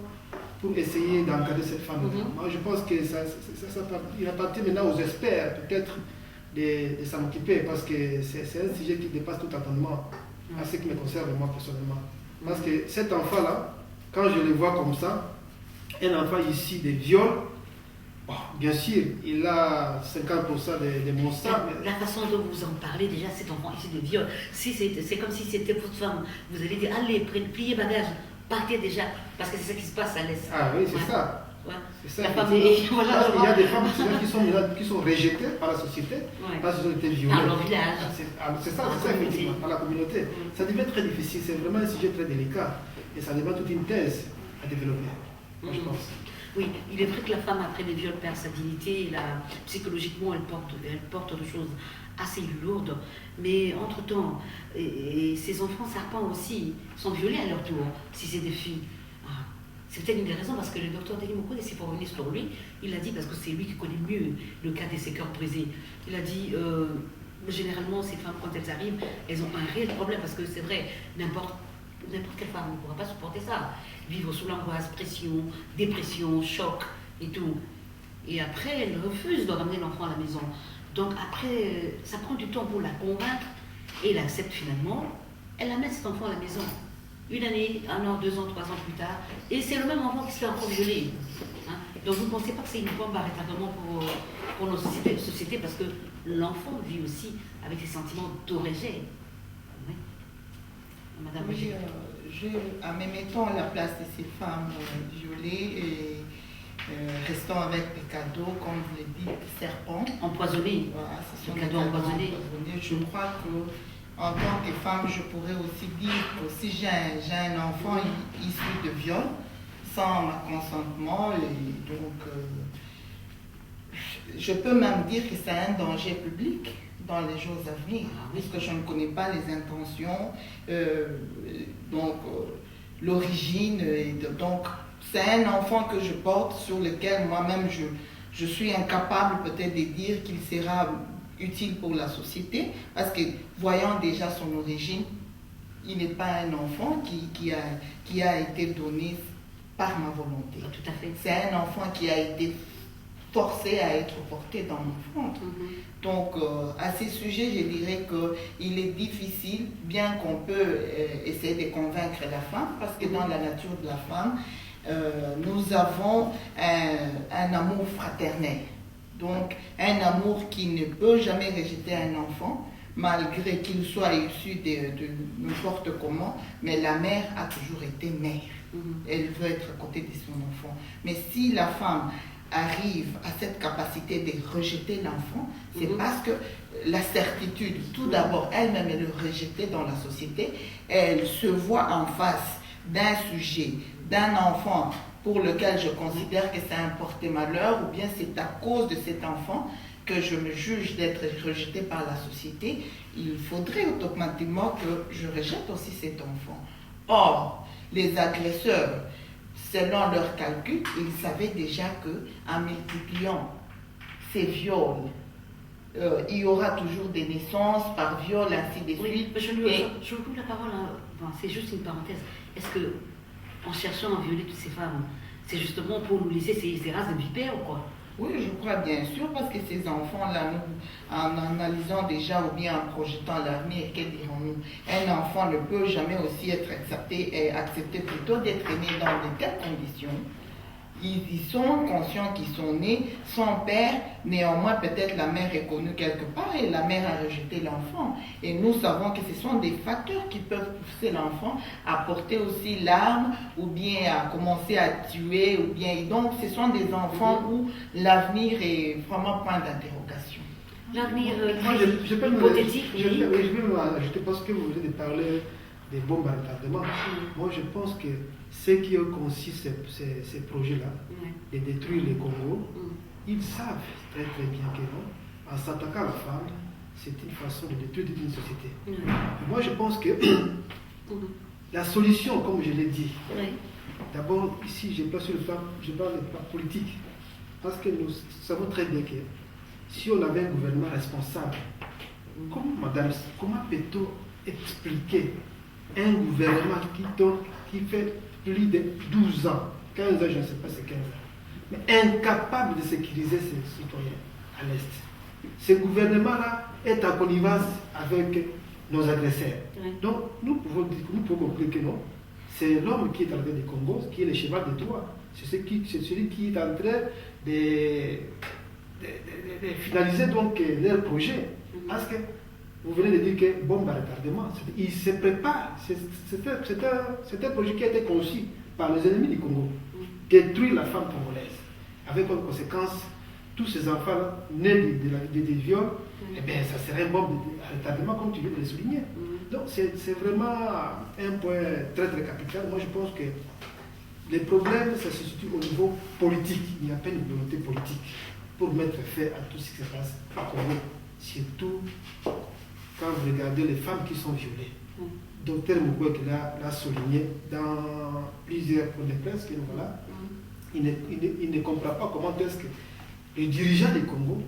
[SPEAKER 3] pour essayer d'encadrer cette femme. Moi, je pense que il appartient maintenant aux experts, peut-être, de s'en occuper, parce que c'est un sujet qui dépasse tout entendement, à ce qui me concerne moi personnellement. Parce que cet enfant-là, quand je le vois comme ça, un enfant ici de viol, bon, bien sûr, il a 50% de mon sang.
[SPEAKER 2] La façon dont vous en parlez, déjà, cet enfant ici de viol, c'est comme si c'était votre femme. Vous allez dire, allez, pliez bagage. Partez déjà, parce que c'est ça qui se passe à l'Est.
[SPEAKER 3] Ah oui, c'est ça.
[SPEAKER 2] Ouais.
[SPEAKER 3] C'est ça.
[SPEAKER 2] La famille, voilà,
[SPEAKER 3] il y a des femmes qui sont rejetées par la société parce qu'elles ont été violées.
[SPEAKER 2] Par leur village.
[SPEAKER 3] C'est ça, effectivement, par la communauté. Ça devient très difficile, c'est vraiment un sujet très délicat. Et ça demande toute une thèse à développer, moi, je pense.
[SPEAKER 2] Oui, il est vrai que la femme, après les viols, perd sa dignité. Psychologiquement, elle porte des choses assez lourdes. Mais entre-temps, et ces enfants serpents aussi sont violés à leur tour, si c'est des filles. C'est peut-être une des raisons, parce que le docteur Denis Mukwege, s'il faut revenir sur lui, il a dit, parce que c'est lui qui connaît mieux le cas de ces cœurs brisés, il a dit, généralement, ces femmes, quand elles arrivent, elles ont un réel problème, parce que c'est vrai, n'importe quelle femme ne pourra pas supporter ça. Vivre sous l'angoisse, pression, dépression, choc et tout. Et après, elle refuse de ramener l'enfant à la maison. Donc après, ça prend du temps pour la convaincre et elle accepte finalement. Elle amène cet enfant à la maison. 1 année, 1 an, 2 ans, 3 ans plus tard. Et c'est le même enfant qui se fait encore violer. Donc vous ne pensez pas que c'est une bombe à retardement pour nos sociétés parce que l'enfant vit aussi avec des sentiments de rejet. Oui. Madame.
[SPEAKER 4] Oui, en me mettant à la place de ces femmes violées et restant avec des cadeaux, comme vous l'avez dit, serpents.
[SPEAKER 2] Empoisonnés.
[SPEAKER 4] Voilà, ce sont
[SPEAKER 2] des
[SPEAKER 4] des
[SPEAKER 2] cadeaux empoisonnés.
[SPEAKER 4] Je crois que en tant que femme, je pourrais aussi dire que si j'ai un enfant issu de viol, sans ma consentement, et donc je peux même dire que c'est un danger public dans les jours à venir, puisque je ne connais pas les intentions, l'origine, donc c'est un enfant que je porte sur lequel moi-même je suis incapable peut-être de dire qu'il sera utile pour la société, parce que voyant déjà son origine, il n'est pas un enfant qui a été donné par ma volonté.
[SPEAKER 2] Tout à fait.
[SPEAKER 4] C'est un enfant qui a été forcé à être porté dans mon ventre. Donc, à ce sujet, je dirais qu'il est difficile, bien qu'on peut essayer de convaincre la femme, parce que dans la nature de la femme, nous avons un amour fraternel. Donc, un amour qui ne peut jamais rejeter un enfant, malgré qu'il soit issu de n'importe comment, mais la mère a toujours été mère. Elle veut être à côté de son enfant. Mais si la femme arrive à cette capacité de rejeter l'enfant, c'est parce que la certitude, tout d'abord, elle-même, elle est rejetée dans la société, elle se voit en face d'un sujet, d'un enfant pour lequel je considère que c'est un porte-malheur, ou bien c'est à cause de cet enfant que je me juge d'être rejetée par la société, il faudrait automatiquement que je rejette aussi cet enfant. Or, les agresseurs, selon leurs calculs, ils savaient déjà qu'en multipliant ces viols, il y aura toujours des naissances par viol, ainsi de suite.
[SPEAKER 2] Oui, je vous coupe la parole, hein. Enfin, c'est juste une parenthèse. Est-ce que, en cherchant à violer toutes ces femmes, c'est justement pour nous laisser ces races de vipères ou quoi?
[SPEAKER 4] Oui, je crois bien sûr, parce que ces enfants-là, nous, en analysant déjà ou bien en projetant l'avenir, que dirons-nous? Un enfant ne peut jamais aussi être accepté plutôt d'être né dans de telles conditions. Ils sont conscients qu'ils sont nés sans père, néanmoins peut-être la mère est connue quelque part et la mère a rejeté l'enfant. Et nous savons que ce sont des facteurs qui peuvent pousser l'enfant à porter aussi l'arme ou bien à commencer à tuer. Ou bien. Donc ce sont des enfants où l'avenir est vraiment point d'interrogation.
[SPEAKER 2] L'avenir
[SPEAKER 3] je peux
[SPEAKER 2] hypothétique,
[SPEAKER 3] je peux ajouter parce que vous venez de parler des bombes à retardement. Moi je pense que ceux qui ont conçu ces projets-là, de détruire le Congo, ils savent très très bien que non, en s'attaquant à la femme, c'est une façon de détruire une société. Moi je pense que la solution, comme je l'ai dit, d'abord ici je parle de plan politique, parce que nous savons très bien que si on avait un gouvernement responsable, comment peut-on expliquer un gouvernement qui fait plus de 12 ans, 15 ans, je ne sais pas c'est 15 ans, mais incapable de sécuriser ses citoyens à l'Est. Ce gouvernement-là est en connivence avec nos agresseurs. Donc, nous pouvons conclure que non, c'est l'homme qui est en train du Congo, qui est le cheval de Troie. C'est celui qui est en train de finaliser donc leur projet. Parce que vous venez de dire que bombe à retardement, il se prépare. C'est un projet qui a été conçu par les ennemis du Congo. Détruire la femme congolaise. Avec comme conséquence, tous ces enfants nés des viols, eh bien, ça serait une bombe à retardement, comme tu viens de le souligner. Donc, c'est vraiment un point très très capital. Moi, je pense que les problèmes, ça se situe au niveau politique. Il n'y a pas une volonté politique pour mettre fin à tout ce qui se passe au Congo. Surtout quand vous regardez les femmes qui sont violées. Docteur Mukwege l'a souligné dans plusieurs points de presse que voilà, il ne comprend pas comment est-ce que les dirigeants du Congo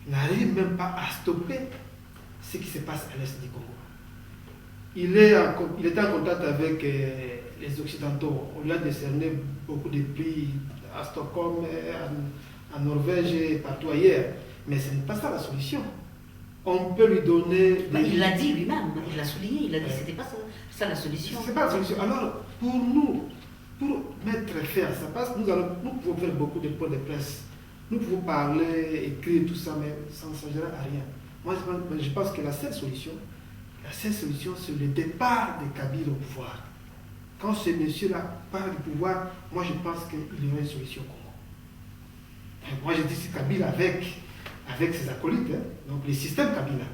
[SPEAKER 3] n'arrivent même pas à stopper ce qui se passe à l'est du Congo. Il était en contact avec les Occidentaux. On lui a décerné beaucoup de prix à Stockholm, en Norvège et partout ailleurs. Mais ce n'est pas ça la solution. On peut lui donner...
[SPEAKER 2] il l'a dit lui-même, il l'a souligné, il a dit que ce n'était pas ça la solution.
[SPEAKER 3] Ce n'est pas la solution. Alors, pour nous, pour mettre fin à ça, parce que nous pouvons faire beaucoup de points de presse. Nous pouvons parler, écrire, tout ça, mais ça ne changera à rien. Moi, je pense que la seule solution, c'est le départ de Kabila au pouvoir. Quand ce monsieur-là part du pouvoir, moi, je pense qu'il y aura une solution au Congo. Moi, je dis c'est Kabila avec ses acolytes, donc le système Kabila.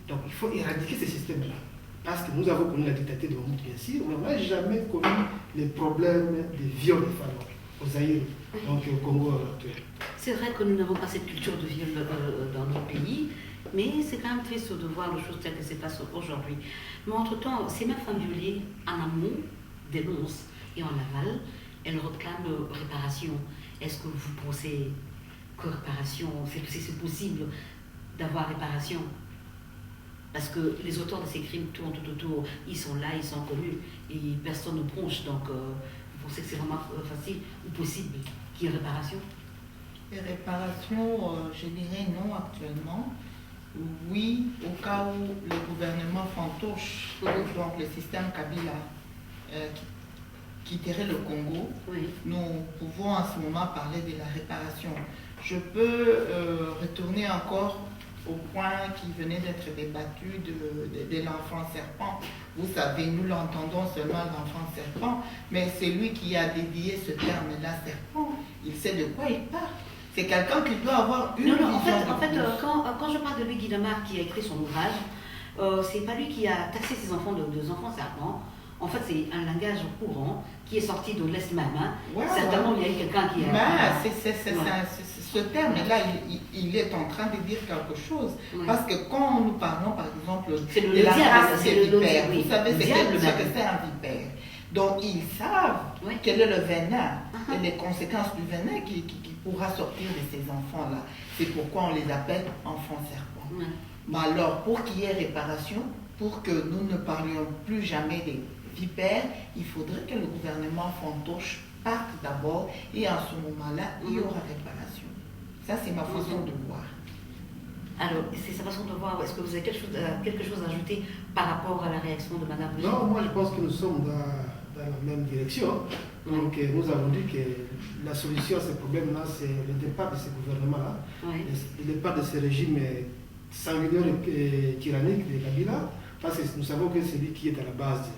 [SPEAKER 3] Donc il faut éradiquer ce système-là. Parce que nous avons connu la dictature de Mobutu, bien sûr, mais on n'a jamais connu les problèmes de viol des femmes au Zaïre, donc au Congo actuel.
[SPEAKER 2] C'est vrai que nous n'avons pas cette culture de viol dans notre pays, mais c'est quand même triste de voir les choses telles que se passent aujourd'hui. Mais entre-temps, ces mêmes femmes violées, en amont, dénoncent, et en aval, elles réclament réparation. Est-ce que vous pensez que réparation, c'est possible d'avoir réparation? Parce que les auteurs de ces crimes tournent tout autour, ils sont là, ils sont connus, et personne ne bronche. Donc, vous pensez que c'est vraiment facile ou possible qu'il y ait réparation?
[SPEAKER 4] Les réparations, je dirais non actuellement. Oui, au cas où le gouvernement fantoche, donc le système Kabila, quitterait le Congo, nous pouvons en ce moment parler de la réparation. Je peux retourner encore au point qui venait d'être débattu de l'enfant serpent. Vous savez, nous l'entendons seulement l'enfant serpent, mais c'est lui qui a dédié ce terme-là, serpent. Il sait de quoi il parle. C'est quelqu'un qui doit avoir une vision.
[SPEAKER 2] En fait, quand je parle de lui, Guy Demar, qui a écrit son ouvrage, c'est pas lui qui a taxé ses enfants de enfants serpents. En fait, c'est un langage courant qui est sorti de l'Est même. Hein. Ouais, certainement, il y a eu quelqu'un qui a...
[SPEAKER 4] Ce terme-là, il est en train de dire quelque chose. Oui. Parce que quand nous parlons, par exemple, de la race des vipères, vous savez ce que c'est un vipère. Donc, ils savent quel est le venin et les conséquences du venin qui pourra sortir de ces enfants-là. C'est pourquoi on les appelle enfants serpents. Mais alors, pour qu'il y ait réparation, pour que nous ne parlions plus jamais des vipères, il faudrait que le gouvernement fantoche parte d'abord et en ce moment-là, il y aura réparation. Ça, c'est ma façon de voir.
[SPEAKER 2] Alors, c'est sa façon de voir. Est-ce que vous avez quelque chose à ajouter par rapport à la réaction de Mme Brigitte?
[SPEAKER 3] Non, moi je pense que nous sommes dans la même direction. Donc, nous avons dit que la solution à ce problème-là, c'est le départ de ce gouvernement-là, le départ de ce régime sanguinaire et tyrannique de Kabila, parce que nous savons que c'est lui qui est à la base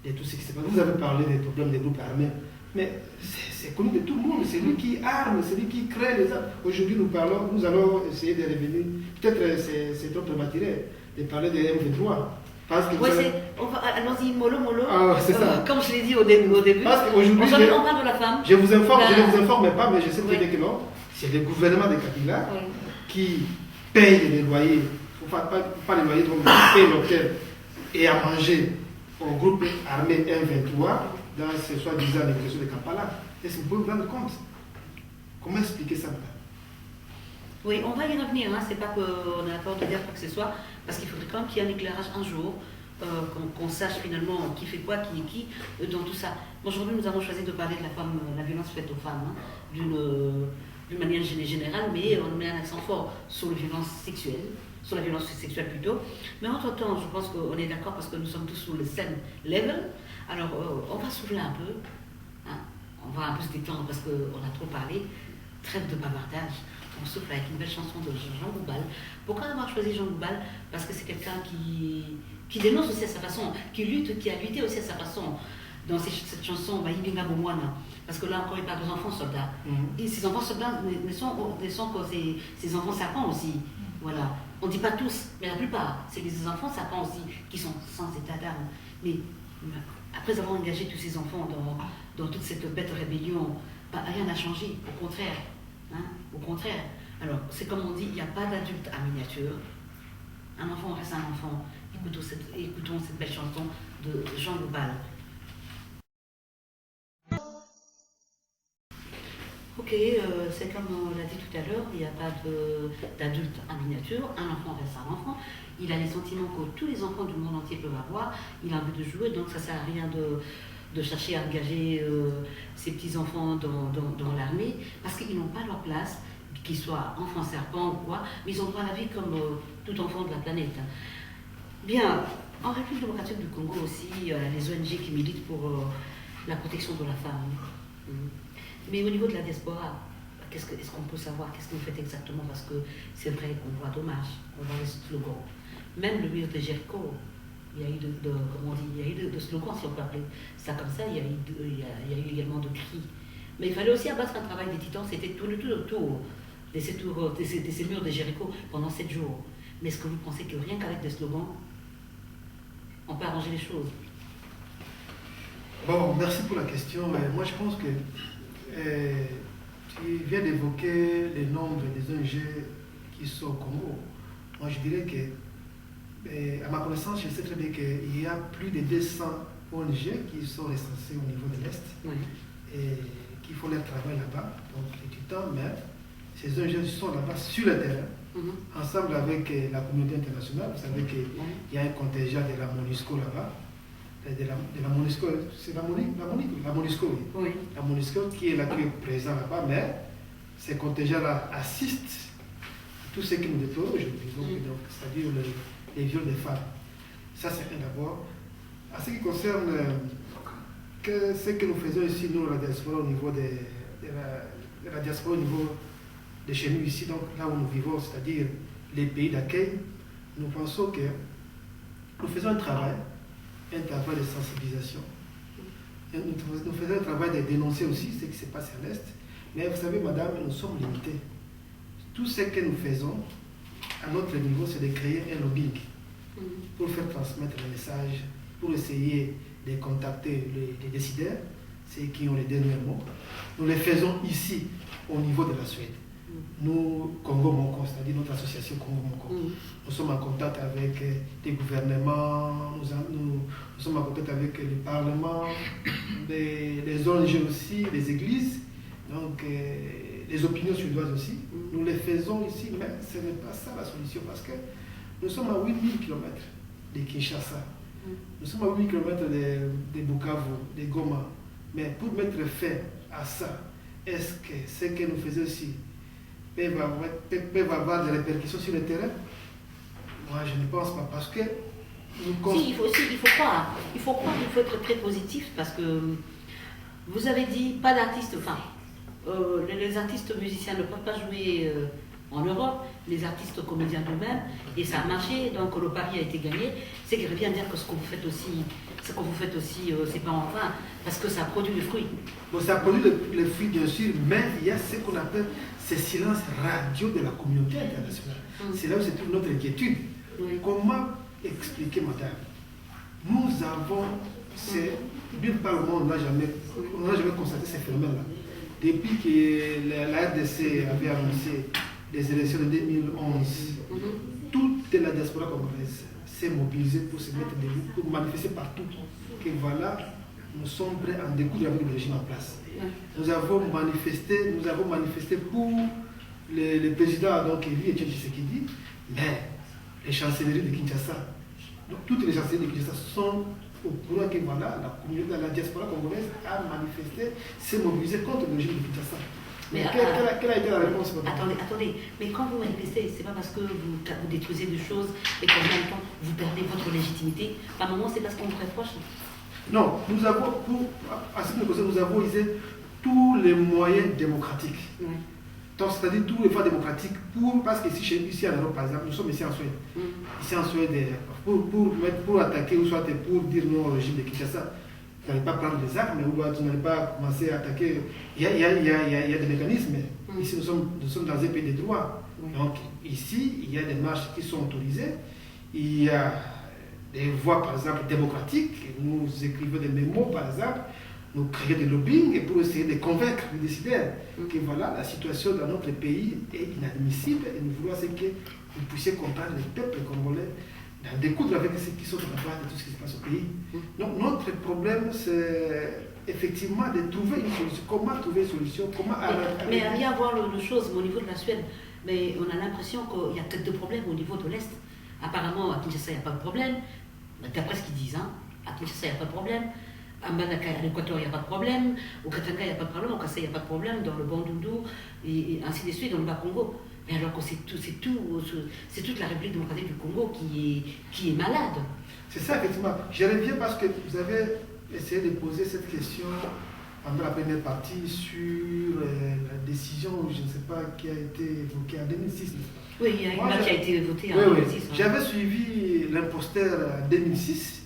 [SPEAKER 3] de tout ce qui se passe. Vous avez parlé des problèmes des groupes armés, mais c'est connu de tout le monde, c'est lui qui arme, c'est lui qui crée les armes. Aujourd'hui, nous allons essayer de revenir, peut-être c'est trop prématuré de parler des M23.
[SPEAKER 2] Oui, allons-y, mollo.
[SPEAKER 3] C'est ça.
[SPEAKER 2] Comme je l'ai dit au début.
[SPEAKER 3] Parce qu'aujourd'hui,
[SPEAKER 2] on parle de la femme.
[SPEAKER 3] Je ne vous informe pas, mais je sais très bien que non. C'est le gouvernement de Kabila qui paye les loyers, pas les loyers, donc qui paye l'hôtel et à manger au groupe armé M23 dans ce soi-disant négociation de Kampala. Est-ce que vous pouvez vous rendre compte? Comment expliquer ça, madame?
[SPEAKER 2] Oui, on va y revenir. Hein. C'est pas qu'on a peur de dire quoi que ce soit, parce qu'il faudrait quand même qu'il y ait un éclairage un jour, qu'on sache finalement qui fait quoi, qui est qui, dans tout ça. Aujourd'hui, nous avons choisi de parler de la violence faite aux femmes, hein, d'une manière générale, mais on met un accent fort sur les violences sexuelles, sur la violence sexuelle plutôt. Mais entre-temps, je pense qu'on est d'accord parce que nous sommes tous sur le same level. Alors, on va souffler un peu, hein. On va un peu se détendre parce qu'on a trop parlé. Trêve de bavardage. On souffle avec une belle chanson de Jean Goubal. Pourquoi avoir choisi Jean Goubal? Parce que c'est quelqu'un qui dénonce aussi à sa façon, qui a lutté aussi à sa façon. Dans cette chanson, Ibinga Bomwana, parce que là encore il parle des enfants soldats. Et ces enfants soldats ne sont que ces enfants serpents aussi. Voilà. On ne dit pas tous, mais la plupart, c'est des enfants serpents aussi qui sont sans état d'âme. Mais après avoir engagé tous ces enfants dans toute cette bête rébellion, rien n'a changé, au contraire. Hein, au contraire. Alors, c'est comme on dit, il n'y a pas d'adulte à miniature. Un enfant reste un enfant. Écoutons cette belle chanson de Jean Goubal. Ok, c'est comme on l'a dit tout à l'heure, il n'y a pas d'adulte à miniature. Un enfant reste un enfant. Il a les sentiments que tous les enfants du monde entier peuvent avoir. Il a envie de jouer, donc ça ne sert à rien de chercher à engager ces petits-enfants dans l'armée, parce qu'ils n'ont pas leur place, qu'ils soient enfants serpents ou quoi, mais ils ont droit à la vie comme tout enfant de la planète. Bien, en République démocratique du Congo aussi, il y a les ONG qui militent pour la protection de la femme. Mais au niveau de la diaspora, est-ce qu'on peut savoir qu'est-ce que vous faites exactement? Parce que c'est vrai qu'on voit dommage, on voit les slogans. Même le mur de Jéricho, il y a eu de slogans, si on peut appeler ça comme ça, il y a eu également de cris. Mais il fallait aussi abattre un travail des titans, c'était tourner tout autour de ces murs de Jéricho pendant 7 jours. Mais est-ce que vous pensez que rien qu'avec des slogans, on peut arranger les choses?
[SPEAKER 3] Bon, merci pour la question. Moi, je pense que tu viens d'évoquer le nombre des ONG qui sont au Congo. Moi, je dirais que, à ma connaissance, je sais très bien qu'il y a plus de 200 ONG qui sont recensées au niveau de l'Est et qui font leur travail là-bas. Donc, les titans, mais ces ONG sont là-bas sur le terrain, ensemble avec la communauté internationale. Vous savez qu'il y a un contingent de la MONUSCO là-bas. De la MONUSCO, c'est la MONUSCO, oui. La MONUSCO qui est là, qui est présent là-bas, mais ces contingents-là assistent tout ce qui nous déplore aujourd'hui, c'est-à-dire les viols des femmes. Ça, c'est un d'abord. En ce qui concerne ce que nous faisons ici, nous, la diaspora, au niveau de la diaspora, au niveau de chez nous ici, donc là où nous vivons, c'est-à-dire les pays d'accueil, nous pensons que nous faisons un travail de sensibilisation. Et nous faisons un travail de dénoncer aussi ce qui se passe à l'Est. Mais vous savez, madame, nous sommes limités. Tout ce que nous faisons, à notre niveau, c'est de créer un lobbying pour faire transmettre le message, pour essayer de contacter les décideurs, ceux qui ont les derniers mots. Nous les faisons ici, au niveau de la Suède. Nous, Congo Moko, c'est-à-dire notre association Congo Moko, nous sommes en contact avec les gouvernements, nous sommes en contact avec le Parlement, les ONG aussi, les églises, donc les opinions suédoises aussi. Nous les faisons ici, mais ce n'est pas ça la solution parce que nous sommes à 8000 km de Kinshasa, nous sommes à 8000 km de Bukavu, de Goma. Mais pour mettre fin à ça, est-ce que ce que nous faisons ici peuvent avoir des répercussions sur le terrain? Moi, je ne pense pas parce que
[SPEAKER 2] il faut croire, il faut être très positif parce que vous avez dit pas d'artistes, enfin, les artistes musiciens ne peuvent pas jouer en Europe, les artistes comédiens d'eux-mêmes, et ça a marché, donc le pari a été gagné. C'est qu'il revient dire que ce que vous faites aussi, c'est pas en vain, parce que ça produit le fruit.
[SPEAKER 3] Bon, ça produit le fruit, bien sûr, mais il y a ce qu'on appelle ce silence radio de la communauté internationale. C'est là où c'est toute notre inquiétude. Oui. Comment expliquer, madame? Nous avons, nulle part au monde, on n'a jamais constaté ces phénomènes-là. Depuis que la RDC avait annoncé les élections de 2011, toute la diaspora congolaise s'est mobilisée pour se mettre debout, pour manifester partout que voilà, nous sommes prêts à découdre avec le régime en place. Nous avons manifesté pour le président, donc lui et Tshisekedi, mais les chancelleries de Kinshasa, donc toutes les chancelleries de Kinshasa sont au courant que voilà, la communauté, la diaspora congolaise a manifesté, s'est mobilisée contre le régime de Kinshasa. Mais quelle a été la réponse?
[SPEAKER 2] Attendez, mais quand vous manifestez, c'est pas parce que vous détruisez des choses et qu'en même temps vous perdez votre légitimité. Par moment, c'est parce qu'on vous reproche. Non,
[SPEAKER 3] nous avons, à ce qui nous concerne, nous avons usé tous les moyens démocratiques. Oui. Donc, c'est-à-dire tous les voies démocratiques, parce que ici en Europe, par exemple, nous sommes ici en Suède. Ici en Suède, pour attaquer ou soit pour dire non au régime de Kinshasa, vous n'allez pas prendre des armes ou vous n'allez pas commencer à attaquer. Il y a des mécanismes. Ici, nous sommes dans un pays de droit. Donc, ici, il y a des marches qui sont autorisées. Il y a des voies, par exemple, démocratiques. Nous écrivons des mémos, par exemple. Nous créons des lobbying pour essayer de convaincre les décideurs que voilà, la situation dans notre pays est inadmissible et nous voulons que vous puissiez comprendre les peuples congolais, d'en découdre avec ceux qui sont en droit de tout ce qui se passe au pays. Donc notre problème, c'est effectivement de trouver une solution. Comment trouver une solution?
[SPEAKER 2] Mais à bien voir le chose, au niveau de la Suède, mais on a l'impression qu'il n'y a que deux problèmes au niveau de l'Est. Apparemment, à Kinshasa, il n'y a pas de problème. D'après ce qu'ils disent, à Kinshasa, il n'y a pas de problème. À l'Équateur, il n'y a pas de problème. Au Katanga, il n'y a pas de problème. Au Kassai, il n'y a pas de problème. Dans le Bandundu, et ainsi de suite, dans le Bas-Congo. Mais alors que c'est toute la République démocratique du Congo qui est malade.
[SPEAKER 3] C'est ça, effectivement. Je reviens parce que vous avez essayé de poser cette question pendant la première partie sur la décision, je ne sais pas, qui a été évoquée en 2006.
[SPEAKER 2] Oui, il y a une loi qui a été votée en 2006. Oui.
[SPEAKER 3] J'avais suivi l'imposteur en 2006.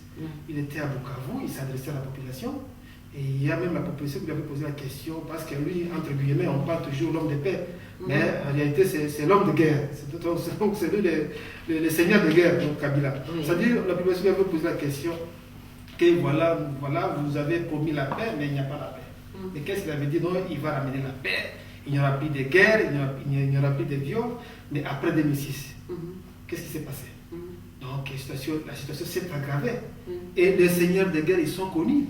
[SPEAKER 3] Il était à Bukavu, il s'adressait à la population. Et il y a même la population qui lui avait posé la question, parce que lui, entre guillemets, on parle toujours l'homme de paix. Mais en réalité, c'est l'homme de guerre. Donc c'est lui le seigneur de guerre, donc Kabila. C'est-à-dire, la population lui avait posé la question que voilà, vous avez promis la paix, mais il n'y a pas la paix. Mais qu'est-ce qu'il avait dit? Non, il va ramener la paix, il n'y aura plus de guerre, il n'y aura plus de viol. Mais après 2006, qu'est-ce qui s'est passé? Donc la situation s'est aggravée. Et les seigneurs de guerre, ils sont connus.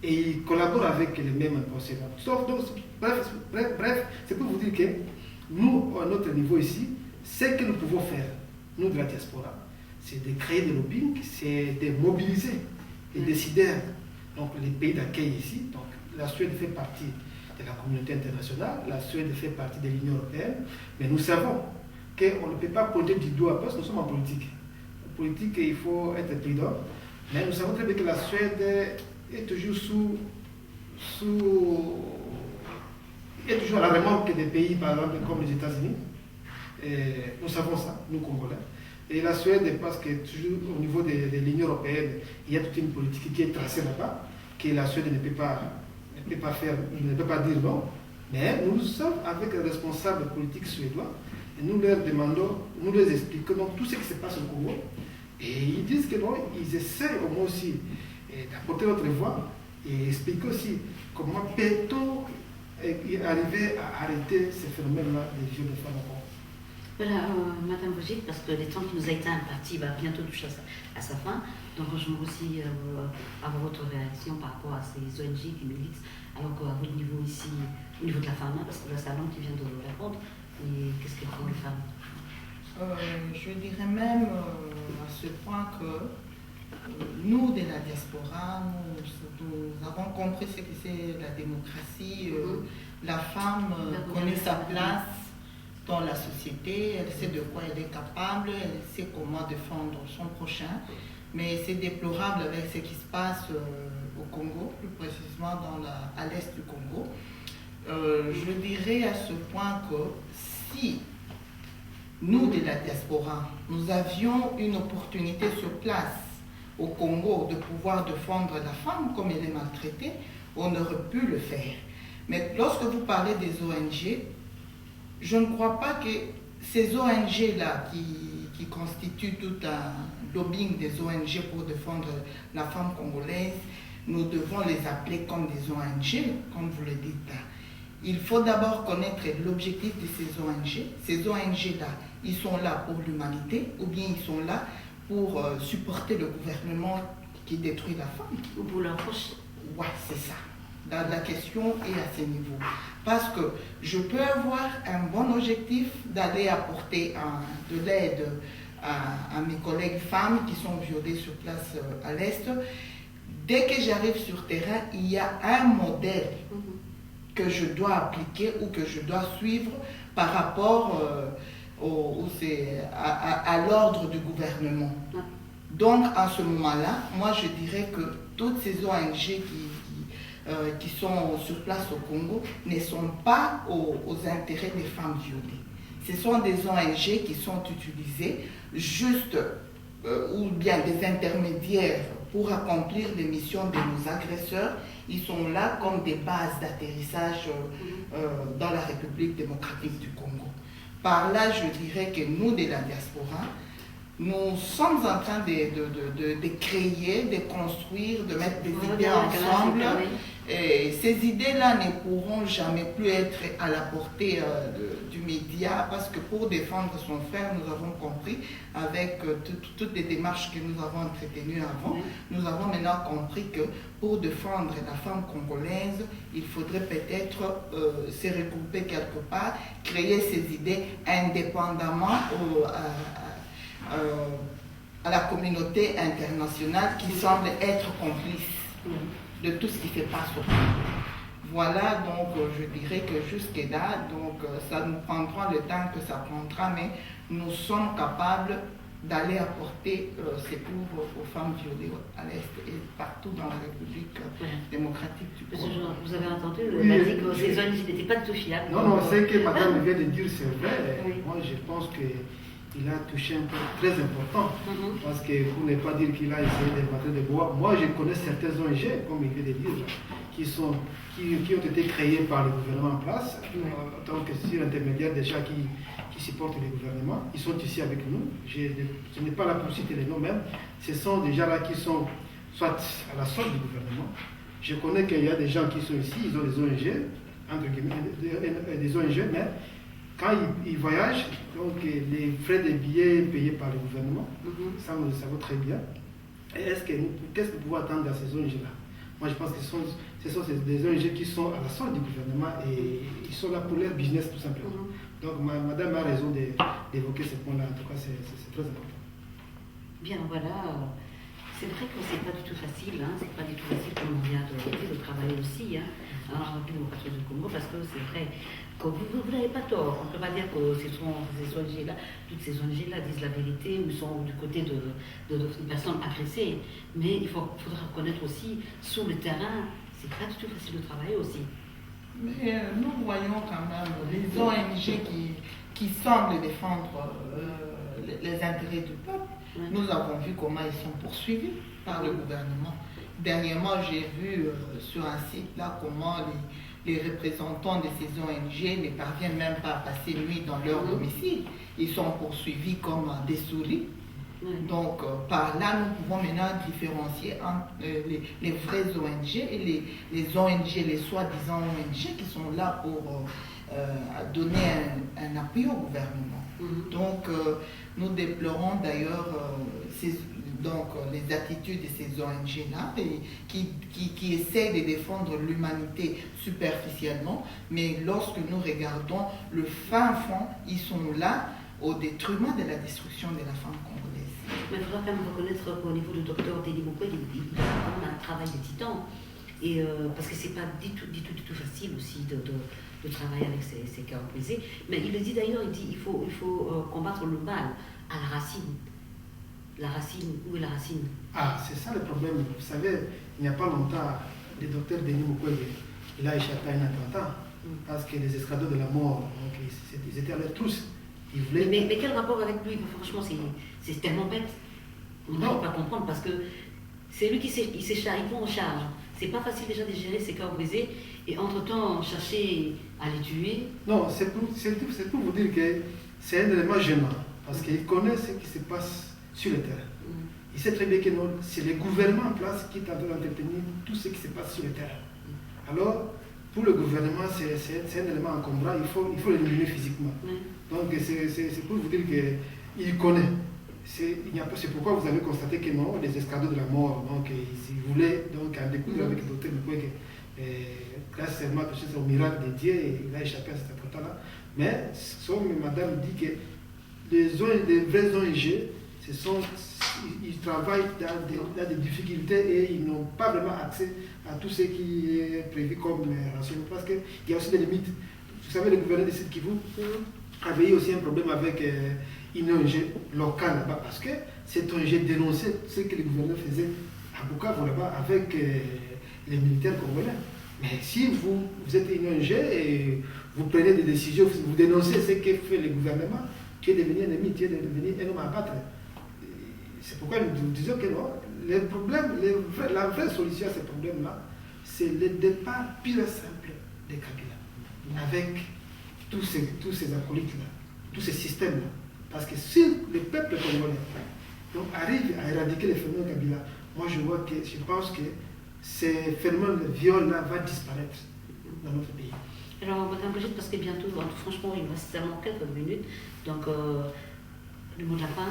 [SPEAKER 3] Et ils collaborent avec les mêmes imposteurs. Donc, bref, c'est pour vous dire que nous, à notre niveau ici, ce que nous pouvons faire, nous de la diaspora, c'est de créer des lobbying, c'est de mobiliser les décideurs, donc les pays d'accueil ici. Donc la Suède fait partie de la communauté internationale, la Suède fait partie de l'Union européenne, mais nous savons qu'on ne peut pas pointer du doigt parce que nous sommes en politique. En politique, il faut être prudent, mais nous savons très bien que la Suède est toujours est toujours à la remorque des pays, par exemple, comme les États-Unis. Nous savons ça, nous Congolais. Et la Suède, parce que toujours au niveau de l'Union européenne, il y a toute une politique qui est tracée là-bas, que la Suède ne peut pas faire, ne peut pas dire non. Mais nous sommes avec les responsables politiques suédois et nous leur demandons, nous les expliquons donc, tout ce qui se passe au Congo. Et ils disent que non, ils essaient au moins aussi d'apporter notre voix et expliquer aussi comment peut-on arriver à arrêter ces phénomènes-là des viols de femmes au Congo.
[SPEAKER 2] Voilà, Madame Brigitte, parce que le temps qui nous a été imparti va bientôt toucher à sa fin. Donc, je veux aussi avoir votre réaction par rapport à ces ONG qui militent, alors qu'à votre niveau ici, au niveau de la femme, parce que là, c'est la langue qui vient de répondre. Et qu'est-ce qu'elles font les femmes?
[SPEAKER 4] Je dirais même à ce point que nous, de la diaspora, nous avons compris ce que c'est la démocratie. La femme connaît sa place dans la société, elle sait de quoi elle est capable, elle sait comment défendre son prochain. Mais c'est déplorable avec ce qui se passe au Congo, plus précisément à l'est du Congo. Je dirais à ce point que si nous, de la diaspora, nous avions une opportunité sur place au Congo de pouvoir défendre la femme comme elle est maltraitée, on aurait pu le faire. Mais lorsque vous parlez des ONG, je ne crois pas que ces ONG-là qui constituent tout un lobbying des ONG pour défendre la femme congolaise, nous devons les appeler comme des ONG, comme vous le dites. Il faut d'abord connaître l'objectif de ces ONG. Ces ONG-là, ils sont là pour l'humanité ou bien ils sont là pour supporter le gouvernement qui détruit la femme.
[SPEAKER 2] Ou pour leur proche.
[SPEAKER 4] Ouais, c'est ça. La question est à ce niveau. Parce que je peux avoir un bon objectif d'aller apporter de l'aide à mes collègues femmes qui sont violées sur place à l'Est. Dès que j'arrive sur terrain, il y a un modèle que je dois appliquer ou que je dois suivre par rapport à l'ordre du gouvernement. Donc, à ce moment-là, moi, je dirais que toutes ces ONG qui sont sur place au Congo ne sont pas aux intérêts des femmes violées. Ce sont des ONG qui sont utilisées juste ou bien des intermédiaires pour accomplir les missions de nos agresseurs. Ils sont là comme des bases d'atterrissage dans la République démocratique du Congo. Par là, je dirais que nous, de la diaspora, nous sommes en train de créer, de construire, de mettre des idées ensemble. Et ces idées-là ne pourront jamais plus être à la portée du média parce que pour défendre son frère, nous avons compris, avec toutes les démarches que nous avons entretenues avant, nous avons maintenant compris que pour défendre la femme congolaise, il faudrait peut-être se regrouper quelque part, créer ces idées indépendamment à la communauté internationale qui semble être complice de tout ce qui se passe au Congo. Voilà, donc je dirais que jusque-là, ça nous prendra le temps que ça prendra, mais nous sommes capables d'aller apporter secours aux femmes violées à l'Est et partout dans la République démocratique du Congo.
[SPEAKER 2] Vous avez entendu, elle a dit que ces ONG n'étaient pas tout fiables.
[SPEAKER 3] Non, ce que madame vient de dire, c'est vrai. Moi, je pense qu'il a touché un point très important. Parce que pour ne pas dire qu'il a essayé de mettre des bois, moi je connais certaines ONG, comme il vient de dire, qui ont été créées par le gouvernement en place, en tant que sur intermédiaire des gens qui supportent le gouvernement. Ils sont ici avec nous. Je n'ai pas la pour citer les noms même. Ce sont des gens là qui sont soit à la solde du gouvernement. Je connais qu'il y a des gens qui sont ici, ils ont des ONG, entre guillemets, des ONG, mais quand ils voyagent, donc les frais de billets payés par le gouvernement, ça nous le savons très bien. Et qu'est-ce que nous pouvons attendre à ces ONG-là? Moi je pense que ce sont des ONG qui sont à la solde du gouvernement et ils sont là pour leur business tout simplement. Donc madame a raison d'évoquer ce point-là, en tout cas c'est très important.
[SPEAKER 2] Bien, voilà. C'est vrai que c'est pas du tout facile, c'est pas du tout facile comme on vient de travailler aussi, en démocratie du Congo, parce que c'est vrai que vous n'avez pas tort. On ne peut pas dire que ces ONG-là, toutes ces ONG-là disent la vérité ou sont du côté de personnes agressées. Mais il faudra reconnaître aussi, sur le terrain, c'est pas du tout facile de travailler aussi.
[SPEAKER 4] Mais nous voyons quand même les ONG qui qui semblent défendre les intérêts du peuple. Nous avons vu comment ils sont poursuivis par le gouvernement. Dernièrement, j'ai vu sur un site là comment les représentants de ces ONG ne parviennent même pas à passer nuit dans leur domicile. Ils sont poursuivis comme des souris. Donc, par là, nous pouvons maintenant différencier entre les vraies ONG et les ONG, les soi-disant ONG qui sont là pour donner un appui au gouvernement. Donc, nous déplorons d'ailleurs les attitudes de ces ONG-là qui essaient de défendre l'humanité superficiellement, mais lorsque nous regardons le fin fond, ils sont là au détriment de la destruction de la femme congolaise.
[SPEAKER 2] Mais il faudra quand même reconnaître qu'au niveau du docteur Denis Mukwege, il a quand même un travail de titan. Et, parce que ce n'est pas du tout facile aussi de travailler avec ces cas brisés. Mais il le dit d'ailleurs, il dit qu'il faut combattre le mal à la racine. La racine, où est la racine?
[SPEAKER 3] Ah, c'est ça le problème. Vous savez, il n'y a pas longtemps, le docteur Denis Mukwege, il a échappé à un attentat. Parce que les escadrons de la mort, donc, ils étaient là tous. Ils voulaient...
[SPEAKER 2] mais quel rapport avec lui? Franchement, c'est tellement bête. On n'arrive pas à comprendre parce que c'est lui qui prend en charge. C'est pas facile déjà de gérer ces cas brisés et entre-temps chercher à les tuer.
[SPEAKER 3] Non, c'est pour vous dire que c'est un élément gênant parce qu'il connaît ce qui se passe sur le terrain. Il sait très bien que c'est le gouvernement en place qui est en train d'entretenir tout ce qui se passe sur le terrain. Alors, pour le gouvernement, c'est un élément encombrant, il faut l'éliminer physiquement. Donc, c'est pour vous dire qu'il connaît. C'est pourquoi vous avez constaté que non, les escadrons de la mort, donc ils voulaient donc en découdre avec le docteur Mukwege, grâce seulement au miracle de Dieu, il a échappé à cet attentat-là. Mais madame dit que les vrais ONG, ils travaillent dans des difficultés et ils n'ont pas vraiment accès à tout ce qui est prévu comme renseignement parce qu'il y a aussi des limites. Vous savez, le gouverneur de Sud Kivu avait eu aussi un problème avec une ONG locale là-bas parce que cette ONG dénonçait ce que le gouverneur faisait à Bukavu là-bas avec les militaires congolais. Mais si vous êtes une ONG et vous prenez des décisions, vous dénoncez ce que fait le gouvernement, tu es devenu ennemi, tu es devenu un homme à battre. C'est pourquoi nous disons que non, la vraie solution à ce problème-là, c'est le départ pur et simple de Kabila, avec tous ces acolytes-là, tous ces systèmes-là. Parce que si le peuple congolais arrive à éradiquer les phénomènes Kabila, moi je pense que ces phénomènes de viol-là vont disparaître dans notre pays.
[SPEAKER 2] Alors, Madame Brigitte, parce que bientôt, franchement, il reste seulement quelques minutes, donc le mot de la fin.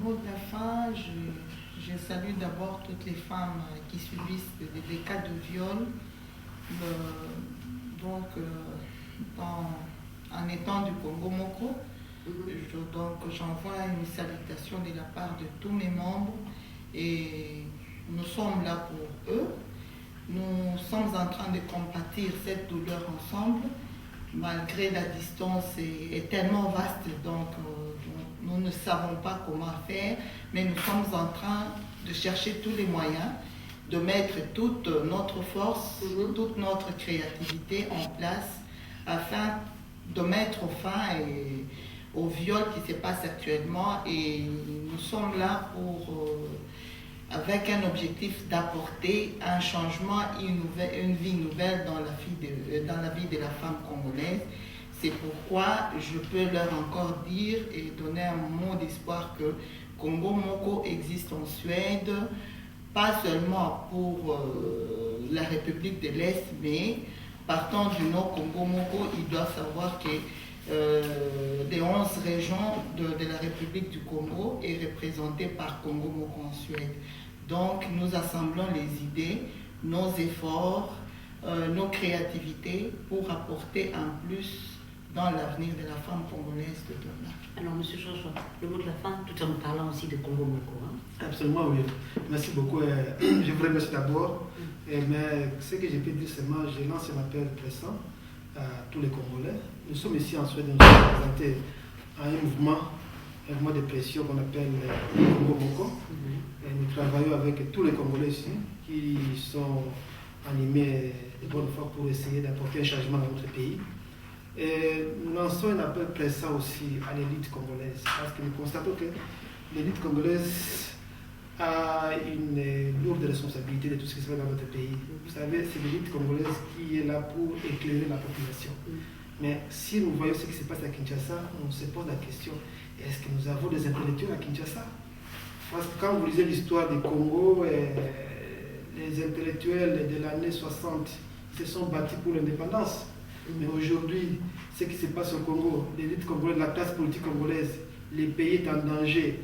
[SPEAKER 4] Mot de la fin, je salue d'abord toutes les femmes qui subissent des cas de viol. En étant du Congo Moko, j'envoie une salutation de la part de tous mes membres et nous sommes là pour eux. Nous sommes en train de compatir cette douleur ensemble, malgré la distance est tellement vaste, donc nous ne savons pas comment faire, mais nous sommes en train de chercher tous les moyens, de mettre toute notre force, toute notre créativité en place, afin de mettre fin au viol qui se passe actuellement. Et nous sommes là avec un objectif d'apporter un changement, une vie nouvelle dans la vie de la femme congolaise. C'est pourquoi je peux leur encore dire et donner un mot d'espoir que Congo Moko existe en Suède, pas seulement pour la République de l'Est, mais partant du Nord Congo Moko, ils doivent savoir que des 11 régions de la République du Congo est représentée par Congo Moko en Suède. Donc nous assemblons les idées, nos efforts, nos créativités pour apporter un plus dans l'avenir de la femme congolaise de demain.
[SPEAKER 2] Alors, M. Joshua, le mot de la fin, tout en parlant aussi de Congo Moko.
[SPEAKER 3] Absolument, oui. Merci beaucoup. Je vous remercie d'abord. Mais ce que je peux dire seulement, je lance un appel pressant à tous les Congolais. Nous sommes ici en Suède, nous sommes présentés à un mouvement de pression qu'on appelle Congo Moko. Et nous travaillons avec tous les Congolais ici qui sont animés de bonne foi pour essayer d'apporter un changement dans notre pays. nous lançons un appel pressant aussi à l'élite congolaise, parce que nous constatons que l'élite congolaise a une lourde responsabilité de tout ce qui se passe dans notre pays. Vous savez, c'est l'élite congolaise qui est là pour éclairer la population. Mais si nous voyons ce qui se passe à Kinshasa, on se pose la question, est-ce que nous avons des intellectuels à Kinshasa? Parce que quand vous lisez l'histoire du Congo, les intellectuels de l'année 60 se sont battus pour l'indépendance. Mais aujourd'hui, ce qui se passe au Congo, l'élite congolaise, la classe politique congolaise, le pays est en danger.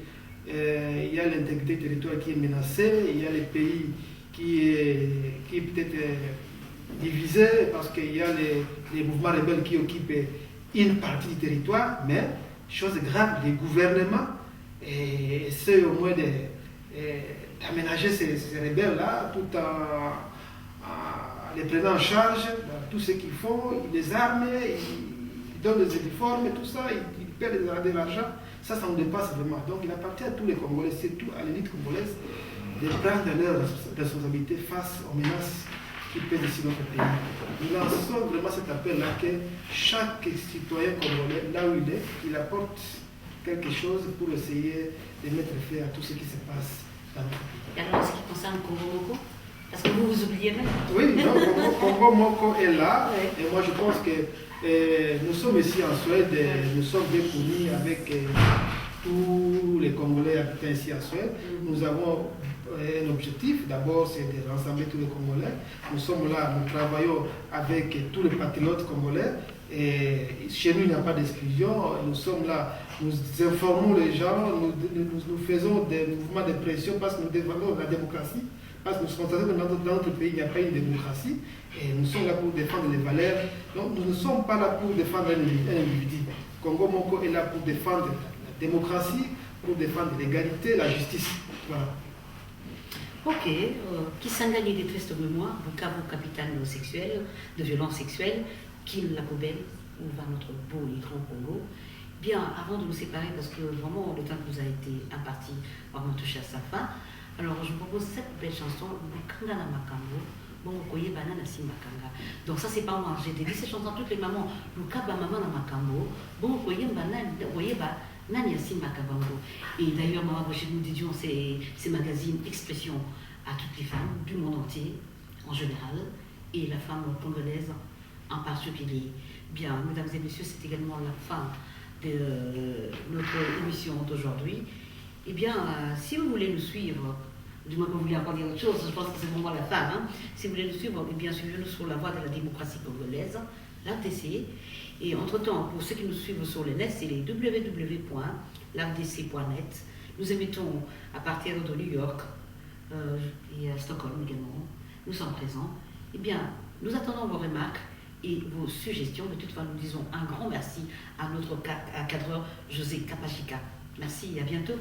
[SPEAKER 3] Il y a l'intégrité territoriale qui est menacée, il y a le pays qui est peut-être divisé parce qu'il y a les mouvements rebelles qui occupent une partie du territoire, mais, chose grave, les gouvernements essaient au moins d'aménager ces rebelles-là tout en les prenant en charge dans tout ce qu'ils font, ils les arment, ils donnent des uniformes et tout ça, ils perdent de l'argent. Ça nous dépasse vraiment. Donc il appartient à tous les Congolais, surtout à l'élite congolaise, de prendre leurs responsabilités face aux menaces qui pèsent ici dans notre pays. Nous lançons vraiment cet appel-là que chaque citoyen congolais, là où il est, il apporte quelque chose pour essayer de mettre fin à tout ce qui se passe dans notre pays.
[SPEAKER 2] Et alors, en ce qui concerne Congo Moko, parce que vous oubliez même.
[SPEAKER 3] Oui, non, Congo Moko est là, ouais. Et moi je pense que nous sommes ici en Suède, nous sommes bien connus avec tous les Congolais habitant ici en Suède. Nous avons un objectif, d'abord c'est de rassembler tous les Congolais. Nous sommes là, nous travaillons avec tous les patriotes congolais. Et chez nous, il n'y a pas d'exclusion. Nous sommes là, nous informons les gens, nous faisons des mouvements de pression parce que nous défendons la démocratie. Parce que nous constatons que dans notre pays, il n'y a pas une démocratie. Et nous sommes là pour défendre les valeurs. Donc nous ne sommes pas là pour défendre un individu. Congo Moko est là pour défendre la démocratie, pour défendre l'égalité, la justice. Voilà.
[SPEAKER 2] Ok, Kisangani des tristes mémoires, Bukavu, capitale sexuelle, de violences sexuelles, Kin la poubelle, où va notre beau et grand Congo. Bien, avant de nous séparer, parce que vraiment le temps qui nous a été imparti va vraiment toucher à sa fin, alors je vous propose cette belle chanson, Bukanga na Makambo, bon, Koye Banana Simbakanga. Donc ça c'est pas moi, j'ai dédié cette chanson à toutes les mamans, Bukaba Maman na Makambo, bon, Koye Banana, Koye Banana Simbakabambo. Et d'ailleurs, Maman Rocher, nous dédions ces magazines Expression à toutes les femmes du monde entier, en général, et la femme congolaise en particulier. Bien, mesdames et messieurs, c'est également la fin de notre émission d'aujourd'hui. Eh bien, si vous voulez nous suivre, du moins que vous voulez encore dire autre chose, je pense que c'est vraiment la fin. Hein. Si vous voulez nous suivre, eh bien, suivez-nous sur la voie de la démocratie congolaise, l'ADC. Et entre-temps, pour ceux qui nous suivent sur le net, c'est les www.lardc.net. Nous émettons à partir de New York et à Stockholm également. Nous sommes présents. Eh bien, nous attendons vos remarques et vos suggestions. De toute façon, nous disons un grand merci à notre cadreur José Kapachika. Merci et à bientôt.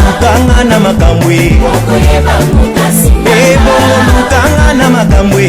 [SPEAKER 1] Lukanga na makambwe Lukanga na makambwe